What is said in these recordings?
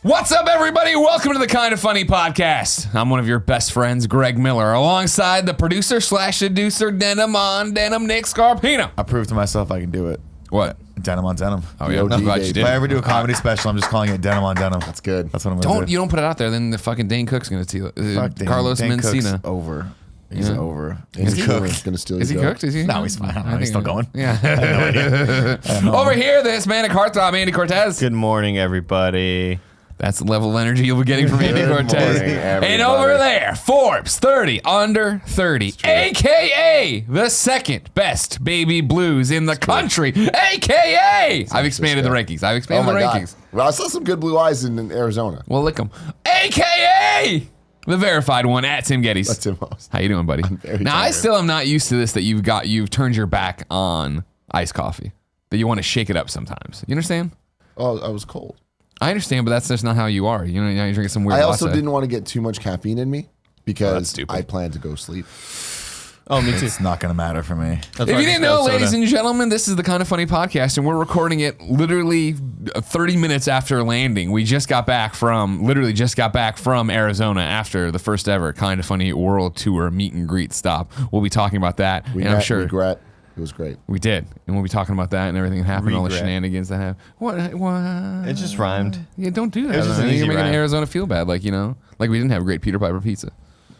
What's up, everybody? Welcome to the Kind of Funny podcast. I'm one of your best friends, Greg Miller, alongside the producer/seducer, denim on denim, Nick Scarpino. I proved to myself I can do it. What? Denim on denim. Oh, yeah, I'm glad you did. If I ever do a comedy special, I'm just calling it denim on denim. That's good. That's what I'm going to do. You don't put it out there, then the fucking Dane Cook's going to steal it. Fuck Dane. Carlos Dane Mencina. Cook's over. He's over. Is He's he cooked. Gonna steal Is he your cooked? Is he? No, he's fine. I don't know. He's still going. Yeah. I have no idea. I don't know. Over here, this man at Heartthrob, Andy Cortez. Good morning, everybody. That's the level of energy you'll be getting from Andy Cortez. morning, And over there, Forbes 30 under 30, a.k.a. the second best baby blues in the country, a.k.a. I've expanded the rankings. I've expanded the rankings. Well, I saw some good blue eyes in Arizona. Well, lick them. a.k.a. the verified one at Tim Gettys. That's Tim Host. How you doing, buddy? Now, I tired. still am not used to this, that you've turned your back on iced coffee, that you want to shake it up sometimes. You understand? Oh, I was cold. I understand, but that's just not how you are. You know, you're drinking some weird I also latte. didn't want to get too much caffeine in me because stupid. I plan to go sleep. Oh, me too. It's not going to matter for me. If you didn't know, ladies and gentlemen, this is the Kind of Funny podcast, and we're recording it literally 30 minutes after landing. We just got back from Arizona after the first ever Kind of Funny World Tour meet and greet stop. We'll be talking about that, We and I'm sure regret. It was great. we did, and we'll be talking about that and everything that happened, all the Regret. shenanigans that happened. What? It just rhymed. Yeah, don't do that. It was just an You're easy making rhyme. Arizona feel bad, like we didn't have great Peter Piper pizza.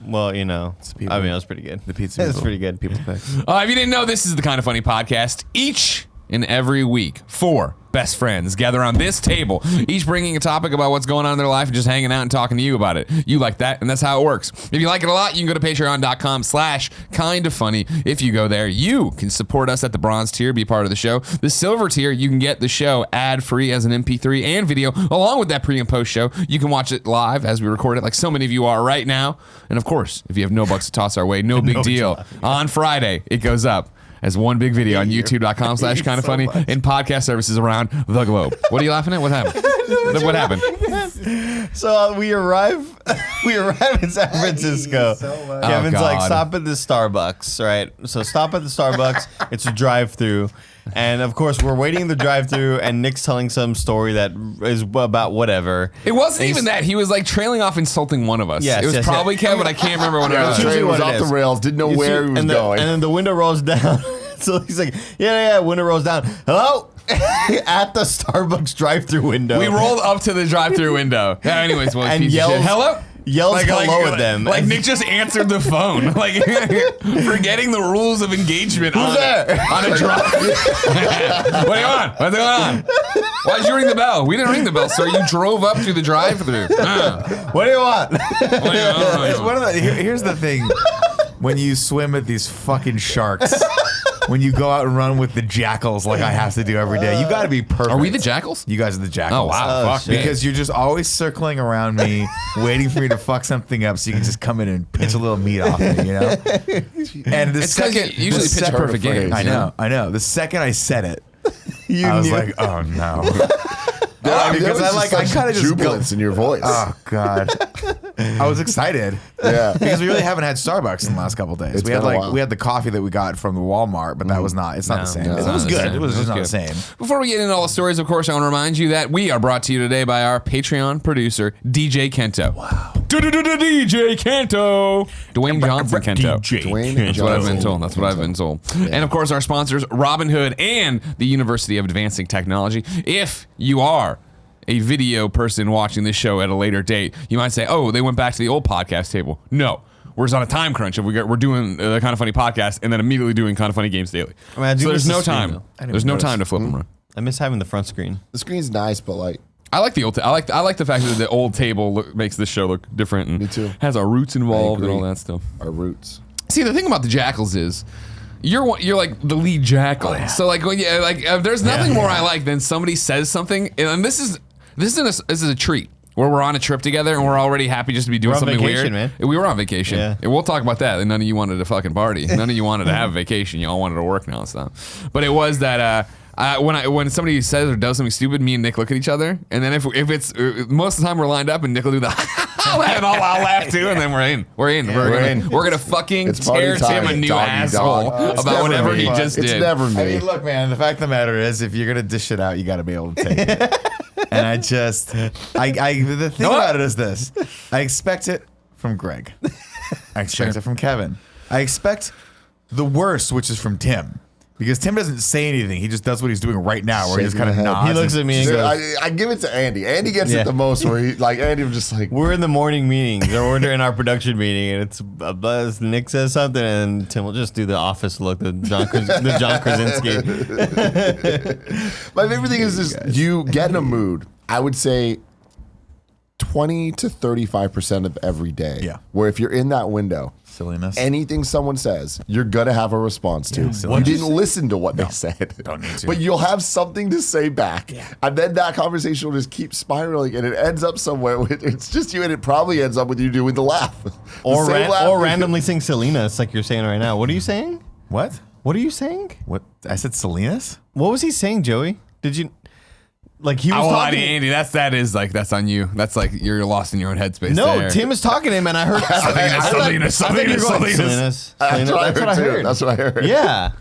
Well, you know, people- I mean, it was pretty good. The pizza. It's pretty good. People pick. If you didn't know, this is the Kind of Funny podcast. Each and every week, 4 best friends gather on this table, each bringing a topic about what's going on in their life and just hanging out and talking to you about it. You like that, and that's how it works. If you like it a lot, you can go to patreon.com/kindoffunny. If you go there, you can support us at the bronze tier, be part of the show. The silver tier, you can get the show ad-free as an MP3 and video, along with that pre and post show. You can watch it live as we record it, like so many of you are right now. And of course, if you have no bucks to toss our way, no big deal. On Friday, it goes up as one big video on youtube.com/kindoffunny and podcast services around the globe. What are you laughing at? What happened? What happened? So we arrive in San Francisco. Kevin's Oh, like, God. stop at the Starbucks, right? So stop at the Starbucks. It's a drive-through. And of course, we're waiting in the drive-through, and Nick's telling some story that is about whatever. It wasn't even that. He was like trailing off, insulting one of us. Yes, it was yes, probably yes. Kevin, but I can't remember what it The was. usually train was what it off is. the rails. Didn't know You where see- he was and going. And then the window rolls down. So he's like, yeah, window rolls down. Hello? At the Starbucks drive-through window. We rolled up to the drive-through window. Yeah, anyways, well, And piece of yells- shit. Hello? Yells hello at them. Like Nick just answered the phone. Like forgetting the rules of engagement. Who's there? On a drive. What do you want? What's going on? Why did you ring the bell? We didn't ring the bell, sir. You drove up to the drive-through. What do you want? It's one of the, here's the thing. When you swim at these fucking sharks, when you go out and run with the jackals like I have to do every day, you got to be perfect. Are we the jackals? You guys are the jackals. Oh, wow. Fuck me. Because you're just always circling around me, waiting for me to fuck something up so you can just come in and pinch a little meat off me, you know? And the It's 'cause you usually pitch perfect games. I know. The second I said it, You I was knew. like, oh no. Because I kind of just go- jubilance in your voice. Oh God, I was excited. Yeah. Because we really haven't had Starbucks in the last couple days. It's We had been a while. we had the coffee that we got from the Walmart, but that was not. It's not the same. no, it it's not was the good. same. It was It just was not good. the same. Before we get into all the stories, of course, I want to remind you that we are brought to you today by our Patreon producer, DJ Kento. Wow. DJ Kento. Dwayne Johnson Kento. Dwayne That's what I've been Johnson. told. That's what I've been told. And of course, our sponsors, Robinhood and the University of Advancing Technology. If you are a video person watching this show at a later date, you might say, oh, they went back to the old podcast table. No. We're just on a time crunch. We're doing the Kind of Funny podcast and then immediately doing Kind of Funny Games Daily. I mean, I do So there's miss the no screen, time. though. There's no time to flip them around. I miss having the front screen. The screen's nice, but like, I like the old. I like the fact that the old table makes this show look different and Me too. has our roots involved and agree. all that stuff. our roots. See, the thing about the jackals is, you're like the lead jackal. So like when there's nothing more I like than somebody says something, and this is a treat. Where we're on a trip together and we're already happy just to be doing We're on something vacation, weird. man. We were on vacation. Yeah. And we'll talk about that. And none of you wanted to fucking party. None of you wanted to have a vacation. You all wanted to work now and stuff. But it was that when somebody says or does something stupid, me and Nick look at each other, and then if it's most of the time we're lined up and Nick will do the and I'll laugh too, and then we're in. We're gonna fucking It's party tear time, Tim a new doggy asshole dog. It's about never whatever me. he just It's did. never I me. mean, look, man. The fact of the matter is, if you're gonna dish it out, you got to be able to take it. And I just, the thing about it is this. I expect it from Greg. I expect it from Kevin. I expect the worst, which is from Tim. Because Tim doesn't say anything. He just does what he's doing right now, where he just kind of nods. He looks at me and goes, I give it to Andy. Andy gets it the most, where he, like, Andy was just like... we're in the morning meetings, or we're in our production meeting, and it's a buzz. Nick says something, and Tim will just do the office look, the John Krasinski. My favorite thing is just you get in a mood. I would say 20 to 35% of every day. Yeah. Where if you're in that window... Silliness. Anything someone says, you're gonna have a response to. Yeah, you didn't listen to what they said. Don't need to. But you'll have something to say back. Yeah. And then that conversation will just keep spiraling and it ends up somewhere with it's just you and it probably ends up with you doing the laugh. Or randomly sing Selena. It's like you're saying right now. What are you saying? What? What are you saying? What? I said Salinas? What was he saying, Joey? Did you... Like he was talking to Andy, that's on you. That's like you're lost in your own headspace. No, there. Tim is talking to him, and I heard Salinas. That's what I heard. That's what I heard. Yeah.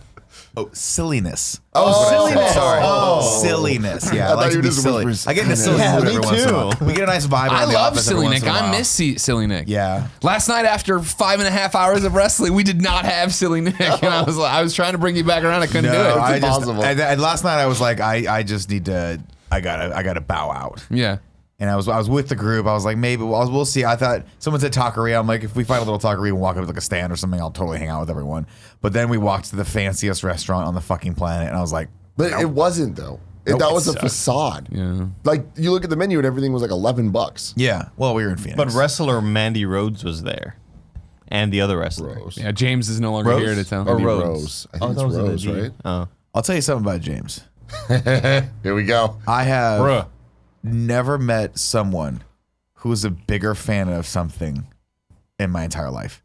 Oh, silliness. Silliness. Sorry. Silliness. Yeah, I like to be silly. I get into silly mood every once in a while. We get a nice vibe I around the love office Silly every Nick. once in a I while. miss Silly Nick. Yeah. Last night after 5.5 hours of wrestling, we did not have Silly Nick, and I was trying to bring you back around. I couldn't do it. I just, impossible. and last night I was like, I just need to. I gotta bow out. Yeah. And I was with the group. I was like, maybe we'll see. I thought someone said taqueria. I'm like, if we find a little taqueria and walk up to like a stand or something, I'll totally hang out with everyone. But then we walked to the fanciest restaurant on the fucking planet, and I was like, But it wasn't though. That was a facade. Yeah. Like you look at the menu and everything was like $11. yeah. Well, we were in Phoenix. But wrestler Mandy Rhodes was there, and the other wrestler. Rose. Yeah, James is no longer Rose? here to tell. Or Maybe Rhodes. Rose. I think that it's was Rose, in the D. right? Oh. I'll tell you something about James. Here we go. I have Bruh. never met someone who is a bigger fan of something in my entire life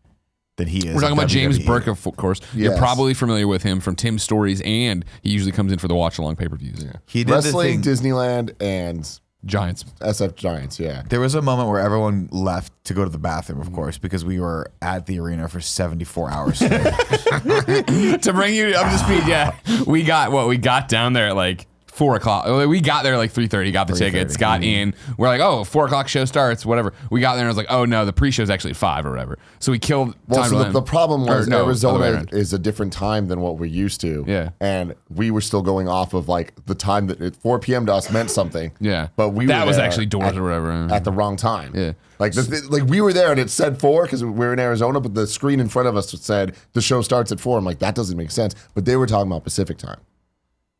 than he is. We're talking about James WWE. Burke, of course. You're Yes. probably familiar with him from Tim's stories, and he usually comes in for the watch-along pay-per-views. Yeah. He did Wrestling, the thing. Disneyland, and Giants. SF Giants, yeah. There was a moment where everyone left to go to the bathroom, of course, because we were at the arena for 74 hours straight. To bring you up to speed, yeah. We got down there at like 4 o'clock. We got there like 3:30, got the tickets, got in. We're like, oh, 4 o'clock show starts, whatever. We got there and I was like, oh no, the pre-show's actually at 5 or whatever. So we killed Well, time so to the problem was other way Arizona around. is a different time than what we're used to. Yeah. And we were still going off of like the time that 4 p.m. to us meant something. Yeah. But we that were was there actually doors or whatever. at the wrong time. Yeah. Like like we were there and it said 4 because we were in Arizona, but the screen in front of us said the show starts at 4. I'm like, that doesn't make sense. But they were talking about Pacific time.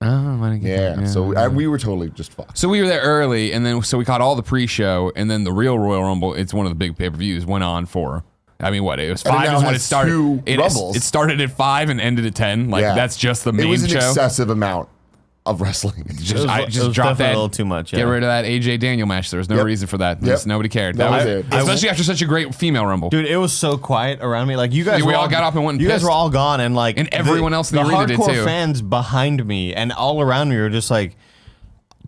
Oh, I didn't get Yeah. that. So we were totally just fucked. So we were there early, and then so we caught all the pre-show, and then the real Royal Rumble. It's one of the big pay-per-views. Went on for, I mean, what? It was And it 5 now is when it has started. 2 Rumbles. It started at 5 and ended at 10. Like Yeah. that's just the main It was an show. excessive amount of wrestling. It Just was drop definitely that. a little too much. Get Yeah. rid of that AJ Daniel match. There was no Yep. reason for that. Yep. Just nobody cared. That was was it. especially after such a great female Rumble. Dude, it was so quiet around me. Like you guys, Yeah, we were all got up and went and You guys pissed. were all gone, and like, And everyone else in the arena did hardcore too. fans behind me and all around me were just like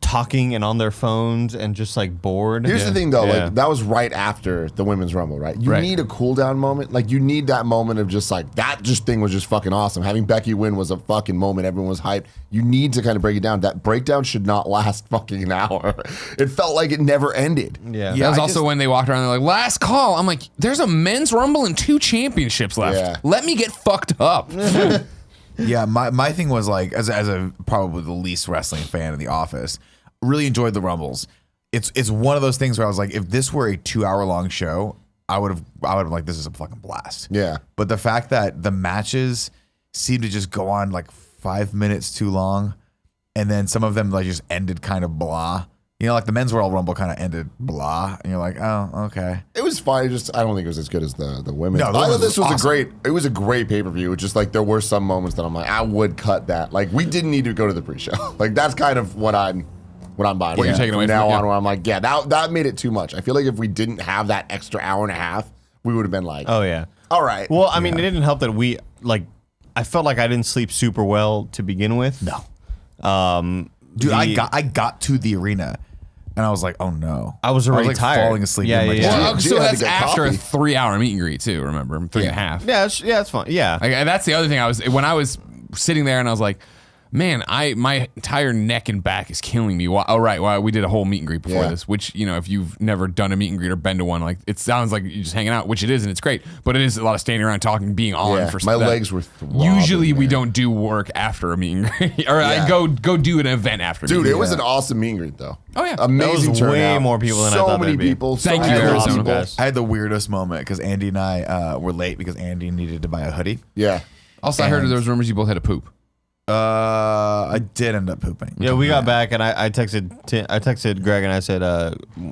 talking and on their phones and just like bored. Here's the thing, though. Yeah. Like that was right after the women's rumble, right? You Right. need a cool down moment. Like you need that moment of just like that. Just thing was just fucking awesome. Having Becky win was a fucking moment. Everyone was hyped. You need to kind of break it down. That breakdown should not last fucking an hour. It felt like it never ended. Yeah. That was I also just- when they walked around. They're like, "Last call." I'm like, "There's a men's Rumble and 2 championships left. Yeah. Let me get fucked up." Yeah, my thing was like, as a probably the least wrestling fan in the office, really enjoyed the Rumbles. It's one of those things where I was like, if this were a 2-hour long show, I would have been like, this is a fucking blast. Yeah. But the fact that the matches seemed to just go on like 5 minutes too long, and then some of them like just ended kind of blah. You know, like the men's Royal Rumble kind of ended blah, and you're like, oh, okay. It was fine. I don't think it was as good as the women. No, the I thought women's this was awesome. it was a great pay per view. It's just like there were some moments that I'm like, I would cut that. Like we didn't need to go to the pre show. Like that's kind of what I'm buying. What you're taking away from now from it, on, yeah. where I'm like, yeah, that made it too much. I feel like if we didn't have that extra hour and a half, we would have been like, Oh yeah. all right. Well, I mean, it didn't help that we like. I felt like I didn't sleep super well to begin with. No. Dude, I got to the arena, and I was like, oh no. I was already like tired. falling asleep. Yeah, in my yeah, chair. yeah. Well, Gee, so I had that's to get after coffee. a 3-hour meet and greet too. Remember, 3.5. Yeah, it's fine. Yeah. Like, that's the other thing. When I was sitting there and I was like, Man, my entire neck and back is killing me. Oh, right. Well, we did a whole meet and greet before this, which, if you've never done a meet and greet or been to one, like it sounds like you're just hanging out, which it is, and it's great. But it is a lot of standing around talking, being on for my that. legs were throbbing, Usually we man. don't do work after a meet and greet, or I go do an event after. Dude, it was an awesome meet and greet though. Oh, yeah. Amazing That was turnout. way more people than I thought So many there'd be. people. Thank so you, many Arizona. people. I had the weirdest moment because Andy and I were late because Andy needed to buy a hoodie. Yeah. Also, I heard there was rumors you both had to poop. I did end up pooping. Yeah, we got back and I texted Greg and I said,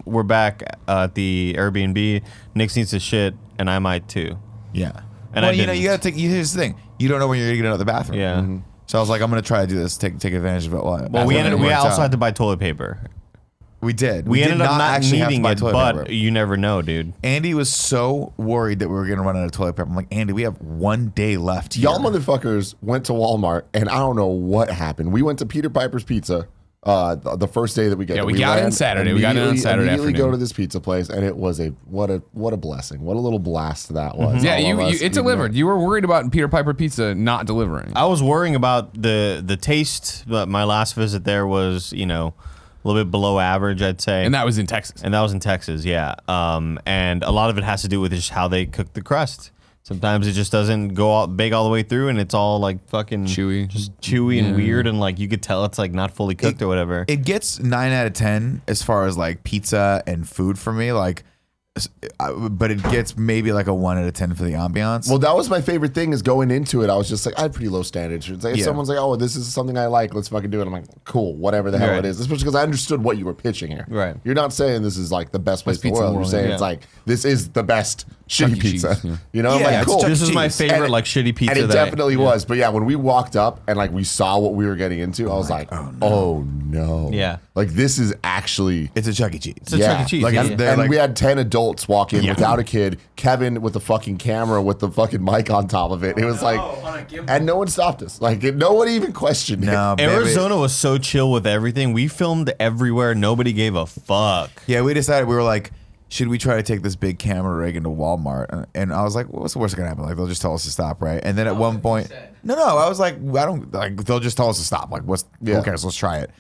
we're back at the Airbnb. Nick needs to shit and I might too. Yeah. And well, I you didn't. gotta take. Here's the thing: you don't know when you're gonna get out of the bathroom. Yeah. So I was like, I'm gonna try to do this, take advantage of it. Well, we also had to buy toilet paper. We did. We did ended up not actually have to needing buy it, toilet but paper. you never know, dude. Andy was so worried that we were gonna run out of toilet paper. I'm like, Andy, we have 1 day left. Here. Y'all motherfuckers went to Walmart, and I don't know what happened. We went to Peter Piper's Pizza the first day that we got. Yeah, we got in Saturday. We got in on Saturday Immediately afternoon. go to this pizza place, and it was what a blessing. What a little blast that was. Yeah, All of us, it delivered. You were worried about Peter Piper Pizza not delivering. I was worrying about the taste, but my last visit there was, a little bit below average, I'd say. And that was in Texas. And that was in Texas, yeah. And a lot of it has to do with just how they cook the crust. Sometimes it just doesn't bake all the way through, and it's all like fucking chewy, just chewy and weird, and like you could tell it's like not fully cooked or whatever. It gets 9 out of 10 as far as like pizza and food for me. Like, but it gets maybe like a 1 out of 10 for the ambiance. Well, that was my favorite thing is going into it. I was just like, I had pretty low standards. It's like, if someone's like, oh, this is something I like, let's fucking do it. I'm like, cool, whatever the hell Right. it is. Especially because I understood what you were pitching here. Right. You're not saying this is like the best place in the pizza in world. the You're world, saying yeah. it's like, this is the best Chuck shitty E. pizza. Cheese, yeah. You know, I'm Yeah, like, it's cool. Chuck E. This is my Cheese. favorite And- like shitty pizza. And it that I- definitely was. But yeah, when we walked up and like we saw what we were getting into, I was like, oh no. Yeah. Like this is actually It's a Chuck E. Cheese. It's a Chuck E. Cheese. Like, yeah. it's- they're and like- we had 10 adults walk in without a kid. Kevin with the fucking camera with the fucking mic on top of it. It was and no one stopped us. Like no one even questioned it. No, baby. Arizona was so chill with everything. We filmed everywhere. Nobody gave a fuck. Yeah, we decided we were like, should we try to take this big camera rig into Walmart? And I was like, well, what's the worst that can happen? Like they'll just tell us to stop, right? And then at one point, no, I was like, I don't like. They'll just tell us to stop. Like, who cares? Let's try it.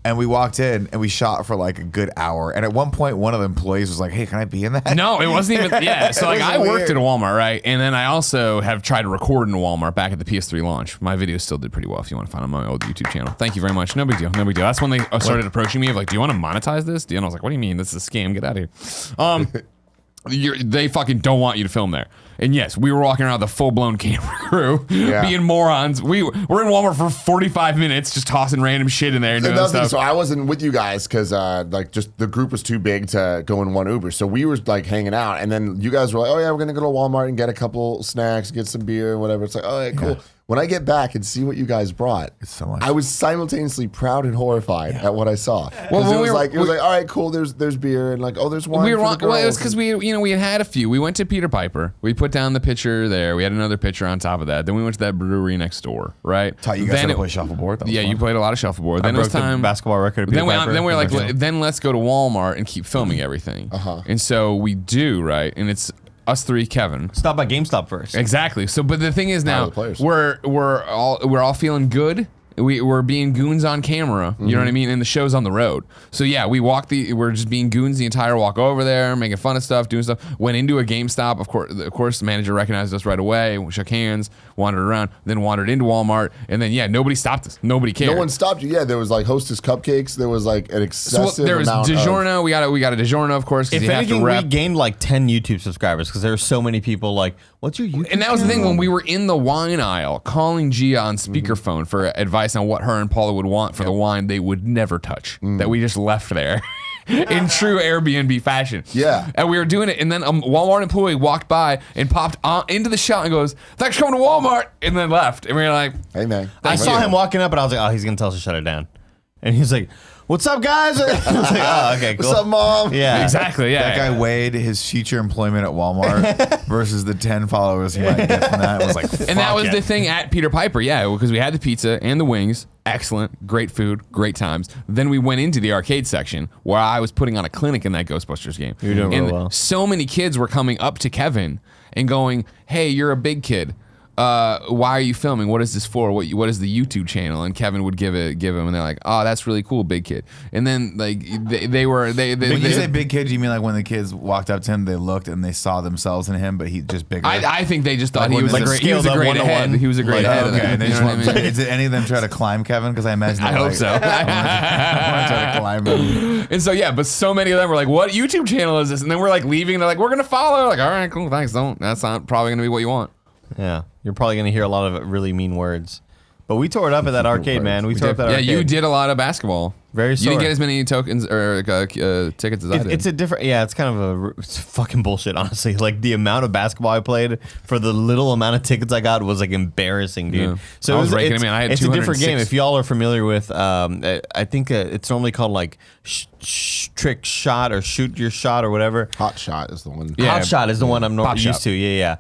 And we walked in and we shot for like a good hour. And at one point, one of the employees was like, hey, can I be in that? No, it wasn't even. Yeah, so like was I worked weird. at a Walmart, right? And then I also have tried to record in a Walmart back at the PS3 launch. My videos still did pretty well if you want to find them on my old YouTube channel. Thank you very much. No big deal. No big deal. That's when they started approaching me of like, do you want to monetize this? And I was like, what do you mean? This is a scam. Get out of here. They fucking don't want you to film there. And yes, we were walking around with a full-blown camera crew, being morons. We're in Walmart for 45 minutes, just tossing random shit in there and doing Another thing, stuff. so I wasn't with you guys because like just the group was too big to go in one Uber. So we were like hanging out, and then you guys were like, "Oh yeah, we're gonna go to Walmart and get a couple snacks, get some beer, whatever." It's like, "Oh yeah, cool." When I get back and see what you guys brought, so much. I was simultaneously proud and horrified at what I saw. Well, Well, when it was we were- like all right, cool. There's beer and like there's wine. We were for the well, it was girls." because we had a few. We went to Peter Piper. We put down the pitcher there. We had another pitcher on top of that. Then we went to that brewery next door, right? Taught you guys then how to play shuffleboard. That was Yeah, fun. you played a lot of shuffleboard. Then it was broke the time. basketball record. At Then Peter Piper. we were like, Congratulations. then let's go to Walmart and keep filming everything. And so we do, right? And it's us three, Kevin. Stop by GameStop first. Exactly. So, but the thing is now the players. we're all feeling good. We're being goons on camera, you know what I mean? And the show's on the road. So yeah, we're just being goons the entire walk over there, making fun of stuff, doing stuff. Went into a GameStop, of course the manager recognized us right away, we shook hands, wandered around, then wandered into Walmart, and then nobody stopped us. Nobody cared. No one stopped you. Yeah, there was like Hostess cupcakes. There was like an excessive there was amount DiGiorno. We got a DiGiorno, of course, because If you have to anything, we rep. gained like 10 YouTube subscribers because there were so many people like, what's your YouTube And that was the thing channel? when we were in the wine aisle calling Gia on speakerphone for advice on what her and Paula would want for the wine they would never touch, that we just left there in true Airbnb fashion. Yeah. And we were doing it, and then a Walmart employee walked by and popped into the shop and goes, thanks for coming to Walmart, and then left. And we were like, Hey man, I saw him walking up and I was like, oh, he's going to tell us to shut it down. And he's like, what's up, guys? I was like, oh, okay, cool. What's up, mom? Yeah. exactly, yeah. That guy weighed his future employment at Walmart versus the 10 followers he might get from that. It was like, And that fuck was it. the thing at Peter Piper, yeah, because we had the pizza and the wings. Excellent, great food, great times. Then we went into the arcade section where I was putting on a clinic in that Ghostbusters game. You're doing and real well. so many kids were coming up to Kevin and going, hey, you're a big kid. why are you filming? What is this for? What is the YouTube channel? And Kevin would give him, and they're like, oh, that's really cool, big kid. And then like they When you say big kid, you mean like when the kids walked up to him, they looked and they saw themselves in him, but he just bigger. I think they just thought Like he was when a the great. He was a scales great up head. 1-to-1. He was a great head. Okay, and they You just know what I mean? did any of them try to climb Kevin? Because I imagine. I hope so. I want to try to climb him. And so yeah, but so many of them were like, "What YouTube channel is this?" And then we're like leaving. They're like, "We're gonna follow." Like, all right, cool, thanks. Don't. That's not probably gonna be what you want. Yeah, you're probably gonna hear a lot of really mean words. But we tore it up at that arcade, man. We tore up that Yeah, arcade. you did a lot of basketball. Very You sore. didn't get as many tokens or tickets as I did. It's a different, yeah. It's kind of it's fucking bullshit, honestly. Like the amount of basketball I played for the little amount of tickets I got was like embarrassing, dude. Yeah. So I was raking it's, them in. I had it's a different 206. game. If y'all are familiar with, I think it's normally called like trick shot or shoot your shot or whatever. Hot shot is the one. Yeah. Hot shot is the one I'm Pop used shot. to. Yeah.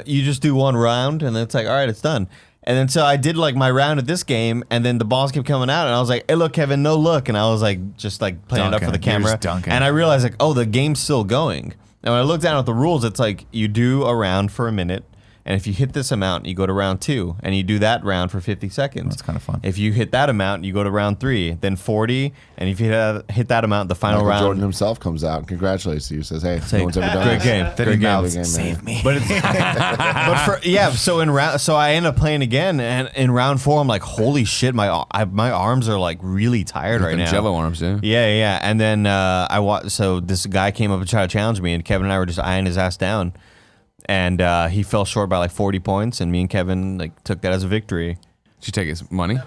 You just do one round and then it's like, all right, it's done. And then so I did like my round at this game, and then the balls kept coming out, and I was like, "Hey, look, Kevin, no look," and I was like, just like playing it up for the Dunking. You're camera, just dunking. and I realized like, oh, the game's still going. And when I looked down at the rules, it's like you do a round for a minute, and if you hit this amount, you go to round 2, and you do that round for 50 seconds. That's kinda fun. If you hit that amount, you go to round 3, then 40, and if you hit that amount, the final Michael round. Jordan himself comes out and congratulates you. Says, "Hey, Say, no one's ever done great this." game, Then great he game. mouths, Great game, "Save me." But it's but for so in round so I end up playing again, and in round 4 I'm like, holy shit, my arms are like really tired right Them now. Jello arms, yeah. Yeah. And then so this guy came up and tried to challenge me, and Kevin and I were just eyeing his ass down, and he fell short by like 40 points, and me and Kevin like took that as a victory. Did you take his money?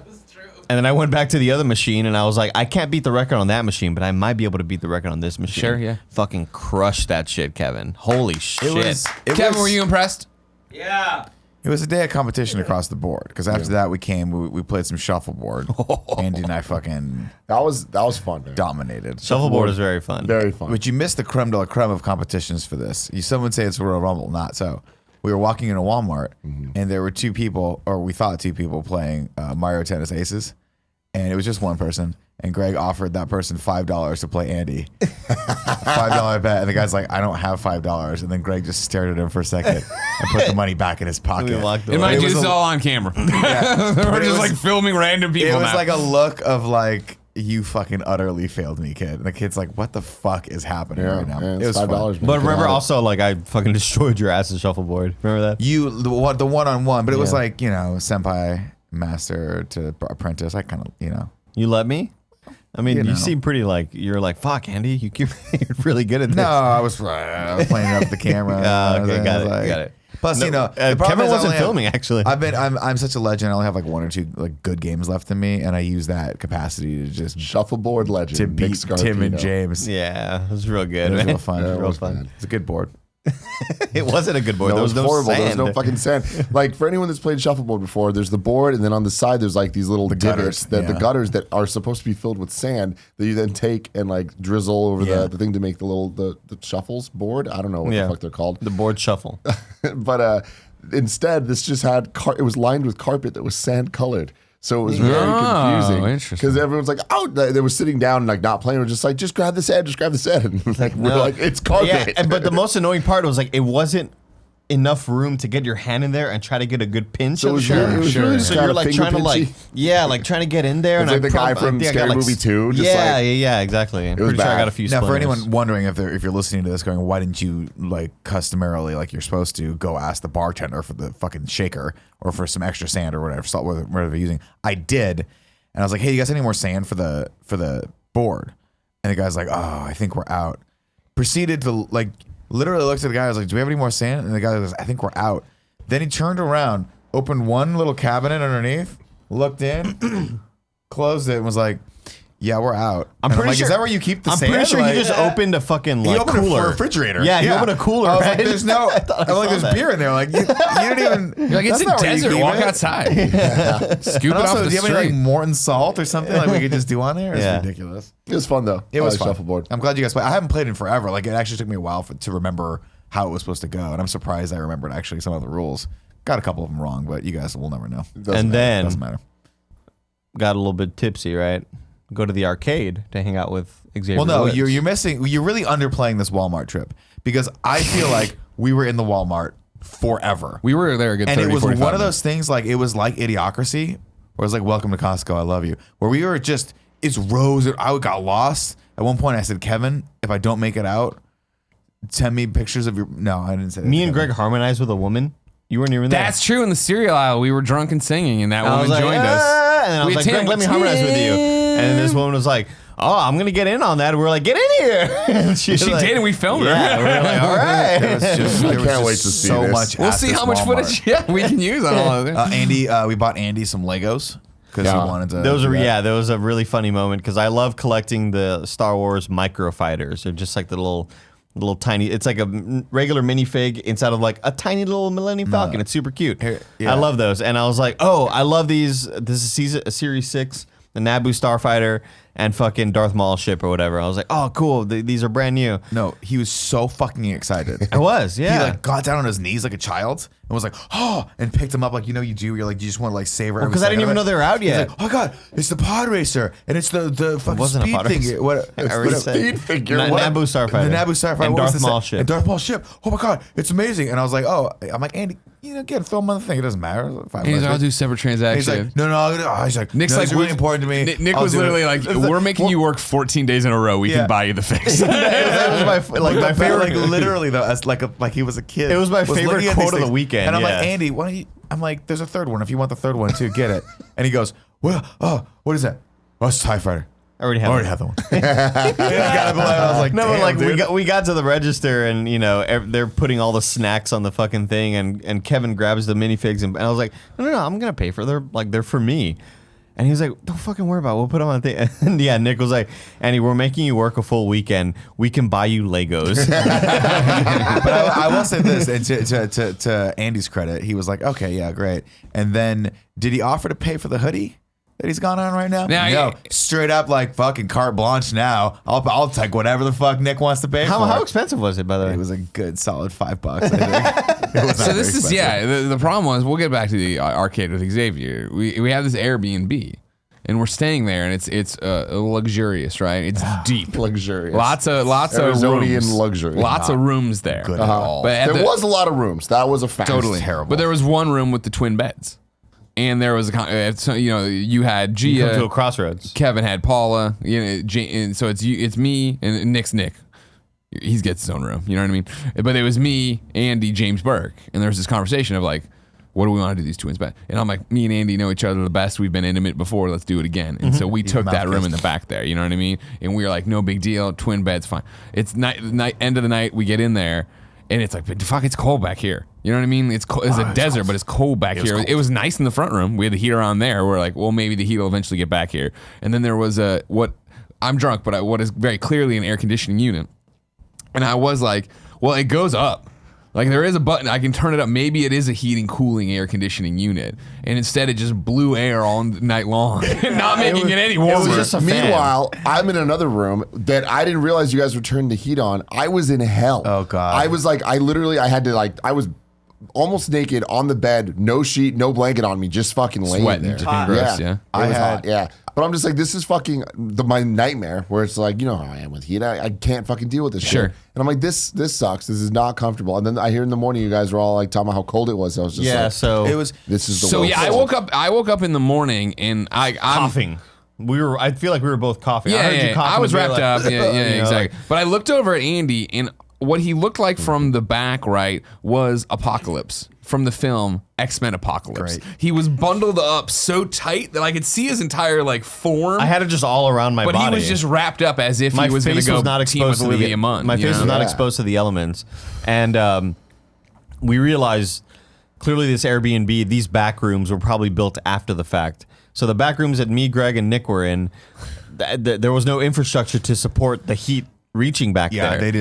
And then I went back to the other machine, and I was like, I can't beat the record on that machine, but I might be able to beat the record on this machine. Sure, yeah. Fucking crush that shit, Kevin. Holy shit. Kevin, were you impressed? It was a day of competition across the board. Because after that, we played some shuffleboard. Andy and I fucking That was fun, man. dominated. Shuffleboard is very fun. Very fun. But you missed the creme de la creme of competitions for this. Some would say it's Royal Rumble, not so. We were walking into Walmart, and there were 2 people, or we thought 2 people, playing Mario Tennis Aces. And it was just one person. And Greg offered that person $5 to play Andy. $5 bet. And the guy's like, I don't have $5. And then Greg just stared at him for a second and put the money back in his pocket. We walked And away. mind It you, was this is a- all on camera. Yeah. We're But it just was- like filming random people It was now. like a look of like, you fucking utterly failed me, kid. And the kid's like, what the fuck is happening right now? Yeah, It it's was $5. fun. man. But Get remember at it. also, like, I fucking destroyed your ass at shuffleboard. Remember that? The one-on-one, but it was Yeah. like, senpai, master to apprentice. I kind of, You let me? I mean, You you know. seem pretty like, you're like, fuck, Andy, you're really good at this. No, I was playing it up the camera. Okay, got it, got it. Plus, No, the problem Kevin is I wasn't only have- filming, actually. I'm such a legend. I only have like 1 or 2 like good games left in me, and I use that capacity to just Shuffleboard legend. to Nick beat Tim and Scarpino. James. Yeah, it was real good, It was man. real fun. Yeah, it real was fun. bad. It's a good board. It wasn't a good board. No, There it was was no horrible. There was sand. no fucking sand. Like for anyone that's played shuffleboard before, there's the board, and then on the side there's like these little gutters, divots that the yeah. gutters that are supposed to be filled with sand that you then take and like drizzle over Yeah. the thing to make the shuffles board. I don't know what Yeah. the fuck they're called. The board shuffle. But instead, this just had it was lined with carpet that was sand colored. So it was very confusing interesting. because everyone's like, oh, they were sitting down and like not playing. We're just like, just grab this head, just grab this head. And like, we're like, it's carpet. Yeah, but the most annoying part was like, it wasn't enough room to get your hand in there and try to get a good pinch. So it of was it. really- it was really just So kinda you're like finger trying to like, pinchy. like trying to get in there. It's And like the guy from I think I Scary got, Movie 2, just yeah, like- yeah, exactly. I'm was pretty sure I bad. got a few. Now, for splinters. anyone wondering if you're listening to this, going, why didn't you like customarily, like you're supposed to, go ask the bartender for the fucking shaker or for some extra sand or whatever salt, whatever they're using? I did, and I was like, hey, you guys any more sand for the board? And the guy's like, oh, I think we're out. Proceeded to like literally looked at the guy. I was like, do we have any more sand? And the guy goes, I think we're out. Then he turned around, opened one little cabinet underneath, looked in, closed it, and was like, yeah, we're out. I'm And pretty like, sure. is that where you keep the I'm sand? pretty sure Like- he just opened a fucking He like opened cooler. a refrigerator. Yeah, he opened a cooler. I was right? like, there's no. I thought I I'm like, saw there's that. beer in there. Like, you didn't even. You're like, it's that's a not where you desert. keep Walk it. outside. Scoop And it also, off the do you have any like street. Morton salt or something like we could just do on there? It's Yeah. ridiculous. It was fun though. It was I like fun. shuffleboard. I'm glad you guys played. I haven't played in forever. Like, it actually took me a while to remember how it was supposed to go, and I'm surprised I remembered actually some of the rules. Got a couple of them wrong, but you guys will never know. Doesn't And matter. then Doesn't matter. got a little bit tipsy, right? Go to the arcade to hang out with Xavier. Well, no, Woods. you're missing. You're really underplaying this Walmart trip because I feel like we were in the Walmart forever. We were there a good 30, And it was 45 one of minutes. those things like it was like Idiocracy, where it was like Welcome to Costco, I love you. Where we were just it's rows. I got lost at one point. I said, Kevin, if I don't make it out, send me pictures of your. No, I didn't say that. Me and Greg harmonized with a woman. You weren't even there. That's true. In the cereal aisle, we were drunk and singing, and that I was woman like, joined us. And then I We was like, had Greg, let me Tim. harmonize with you. And then this woman was like, oh, I'm going to get in on that. And we're like, get in here. And She was like, did, and we filmed her. Yeah, we were like, all There right. was just, there was can't just wait to see so this. much. We'll at see this how much Walmart. footage we can use on all of it. Andy, we bought Andy some Legos because he wanted to. Those do are that. that was a really funny moment because I love collecting the Star Wars microfighters. They're just like the little tiny. It's like a regular minifig inside of like a tiny little Millennium Falcon. It's super cute. Yeah. I love those, and I was like, oh, I love these. This is Series 6, the Naboo Starfighter, and fucking Darth Maul ship or whatever. I was like, oh, cool. These are brand new. No, he was so fucking excited. I was, yeah. He like got down on his knees like a child and was like, oh, and picked him up like you do. You're like you just want to like savor. every because I didn't second even know of it. they were out He's yet. like, oh my god, it's the pod racer and it's the fucking wasn't a speed pod thing. racer. What? I already said. Speed figure. Naboo Starfighter. The Naboo Starfighter. And What was Darth the Maul se- ship. And Darth Maul ship. Oh my god, it's amazing. And I was like, oh, I'm like Andy, again, throw him on the thing. It doesn't matter. And he's like, I'll do separate transactions. He's like, no, he's like, Nick's no, like, it's really important to me. Nick I'll was do it. literally like, we're making you work 14 days in a row. We Yeah. can buy you the fix. That was my favorite. Like literally though, as like he was a kid. It was my favorite looking at quote these of the things. weekend, And I'm yeah. like, Andy, why don't you? I'm like, there's a third one. If you want the third one too, get it. And he goes, well, oh, what is that? Oh, it's a TIE Fighter. I already I have already it. have the one. I was like, No, but damn, like dude. we got to the register and they're putting all the snacks on the fucking thing and Kevin grabs the minifigs and I was like, no, I'm gonna pay for they're for me. And he was like, don't fucking worry about it. We'll put them on the thing. And yeah, Nick was like, Andy, we're making you work a full weekend. We can buy you Legos. But I will say this, and to Andy's credit, he was like, okay, yeah, great. And then did he offer to pay for the hoodie that he's gone on right now? Now, No, yeah. straight up like fucking carte blanche now. I'll take whatever the fuck Nick wants to pay for. How expensive was it, by the way? It was a good solid $5, I think. It was not So this very is, expensive. the problem was, we'll get back to the arcade with Xavier. We have this Airbnb, and we're staying there, and it's luxurious, right? It's deep. Luxurious. Lots of Arizonian rooms. luxury. Lots of rooms there. Good at all. But at There the- was a lot of rooms. That was a fact. totally terrible. But there was one room with the twin beds, and there was so, you had You come to a Gia, crossroads. Kevin had Paula, and so it's me and Nick's Nick. He gets his own room, you know what I mean? But it was me, Andy, James Burke, and there was this conversation of like, what do we want to do these twins bed? And I'm like, me and Andy know each other the best. We've been intimate before. Let's do it again. And so we took that room in the back there. You know what I mean? And we were like, no big deal. Twin beds, fine. It's night end of the night. We get in there, and it's like, but fuck, it's cold back here. You know what I mean? It's cold. It's a desert, but it's cold back here. It was nice in the front room. We had the heater on there. We're like, well, maybe the heat will eventually get back here. And then there was I'm drunk, but what is very clearly an air conditioning unit. And I was like, well, it goes up. Like there is a button, I can turn it up. Maybe it is a heating, cooling, air conditioning unit. And instead it just blew air all night long, not making it any warmer. It was just a fan. Meanwhile, I'm in another room that I didn't realize you guys were turning the heat on. I was in hell. Oh, God. I was like, I was almost naked on the bed, no sheet, no blanket on me, just fucking laying Sweating, there. just being gross, yeah. It was hot, yeah. But I'm just like, this is fucking my nightmare where it's like, you know how I am with heat. I can't fucking deal with this Sure. shit. And I'm like, this sucks. This is not comfortable. And then I hear in the morning you guys were all like talking about how cold it was. I was just like, So It was this is the So worst. yeah, I woke up in the morning and I'm coughing. I feel like we were both coughing. I heard you coughing I was a bit, wrapped like, up. Yeah, you know, exactly. But I looked over at Andy, and what he looked like from the back, right, was Apocalypse from the film X-Men Apocalypse. Great. He was bundled up so tight that I could see his entire like form. I had it just all around my but body. he was just wrapped up as if my he was going to face go was not team with exposed to Olivia the Munn. My you face know? was not Yeah. exposed to the elements, and we realized clearly this Airbnb, these back rooms were probably built after the fact. So the back rooms that me, Greg, and Nick were in, there was no infrastructure to support the heat reaching back Yeah, there.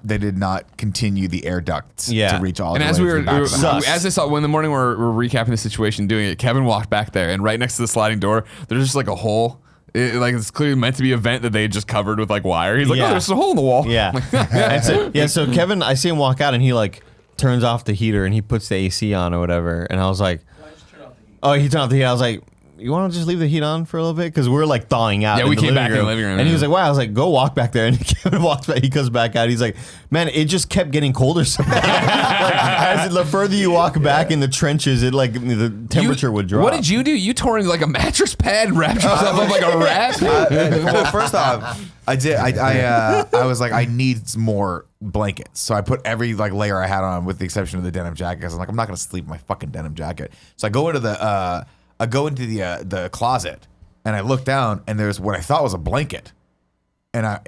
they did not continue the air ducts Yeah. to reach all And the as way we to were, the back of the house. as I saw, when in the morning we're recapping the situation, doing it, Kevin walked back there, and right next to the sliding door, there's just like a hole. Like it's clearly meant to be a vent that they had just covered with like wire. He's like, Yeah. oh, there's a hole in the wall. Yeah. So Kevin, I see him walk out and he like turns off the heater and he puts the AC on or whatever. And I was like, oh, he turned off the heat. I was like, you want to just leave the heat on for a little bit? Because we're like thawing out. Yeah, we came back in the living room. And he was like, wow. I was like, go walk back there. And Kevin walks back. He comes back out. He's like, man, it just kept getting colder. The further you walk back in the trenches, it like the temperature would drop. What did you do? You tore into like a mattress pad and wrapped yourself up like a rat? Well, first off, I did. I was like, I need more blankets, so I put every like layer I had on, with the exception of the denim jacket. Because I'm like, I'm not gonna sleep in my fucking denim jacket. So I go into the closet, and I look down, and there's what I thought was a blanket. And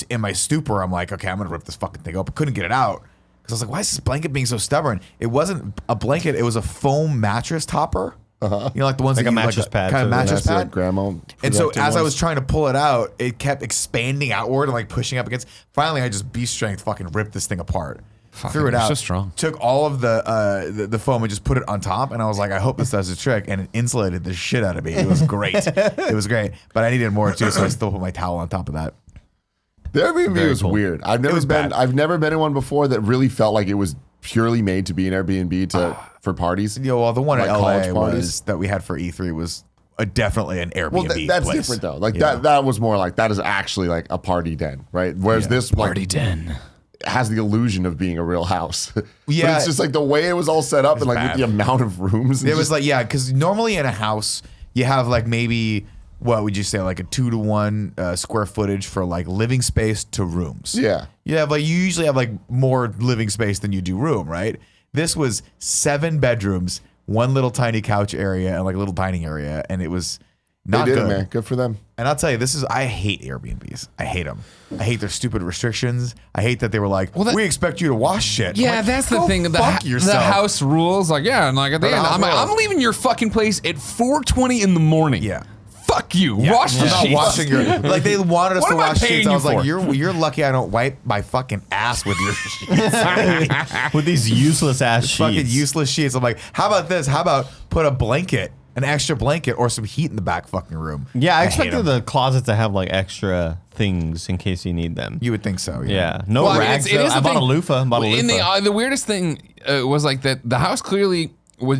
in my stupor, I'm like, okay, I'm gonna rip this fucking thing up. I couldn't get it out because I was like, why is this blanket being so stubborn? It wasn't a blanket; it was a foam mattress topper. You know, like the ones like that a you mattress like pad, kind of mattress pad. Grandma. And so as I was trying to pull it out, it kept expanding outward and like pushing up against. Finally, I just beast strength fucking ripped this thing apart. Threw it you're out. so strong. Took all of the foam and just put it on top. And I was like, I hope this does the trick. And it insulated the shit out of me. It was great. It was great. But I needed more too, so I still put my towel on top of that. The Airbnb was cool. weird. I've never been in one before that really felt like it was purely made to be an Airbnb for parties. You know, well, the one Like in college LA parties? that we had for E3 was definitely an Airbnb. Well, that's place. different though. Like Yeah. that was more like that is actually like a party den, right? Whereas this like, Party den. has the illusion of being a real house. But Yeah. it's just like the way it was all set up and like bad. with the amount of rooms. It was like, yeah, because normally in a house, you have like maybe, what would you say, like a 2-to-1 square footage for like living space to rooms. Yeah. You usually have like more living space than you do room, right? This was 7 bedrooms, one little tiny couch area, and like a little dining area, and it was not they did good. it, man. Good for them. And I'll tell you, I hate Airbnbs. I hate them. I hate their stupid restrictions. I hate that they were like, we expect you to wash shit. Yeah, I'm like, that's the go thing. The fuck yourself. house rules, like, yeah, and like at the end, I'm like, I'm leaving your fucking place at 4:20 in the morning. Yeah. Fuck you. Wash the I'm not sheets. washing your like they wanted us What to am I wash paying sheets. I you was like, for? you're lucky I don't wipe my fucking ass with your sheets. with these useless ass sheets. Fucking useless sheets. I'm like, how about this? How about put a blanket, an extra blanket, or some heat in the back fucking room? Yeah, I hate expected 'em. the closet to have like extra things in case you need them. You would think so. Yeah, no Well, I mean, rags. it is I the bought a thing. loofah. In the weirdest thing was like that the house clearly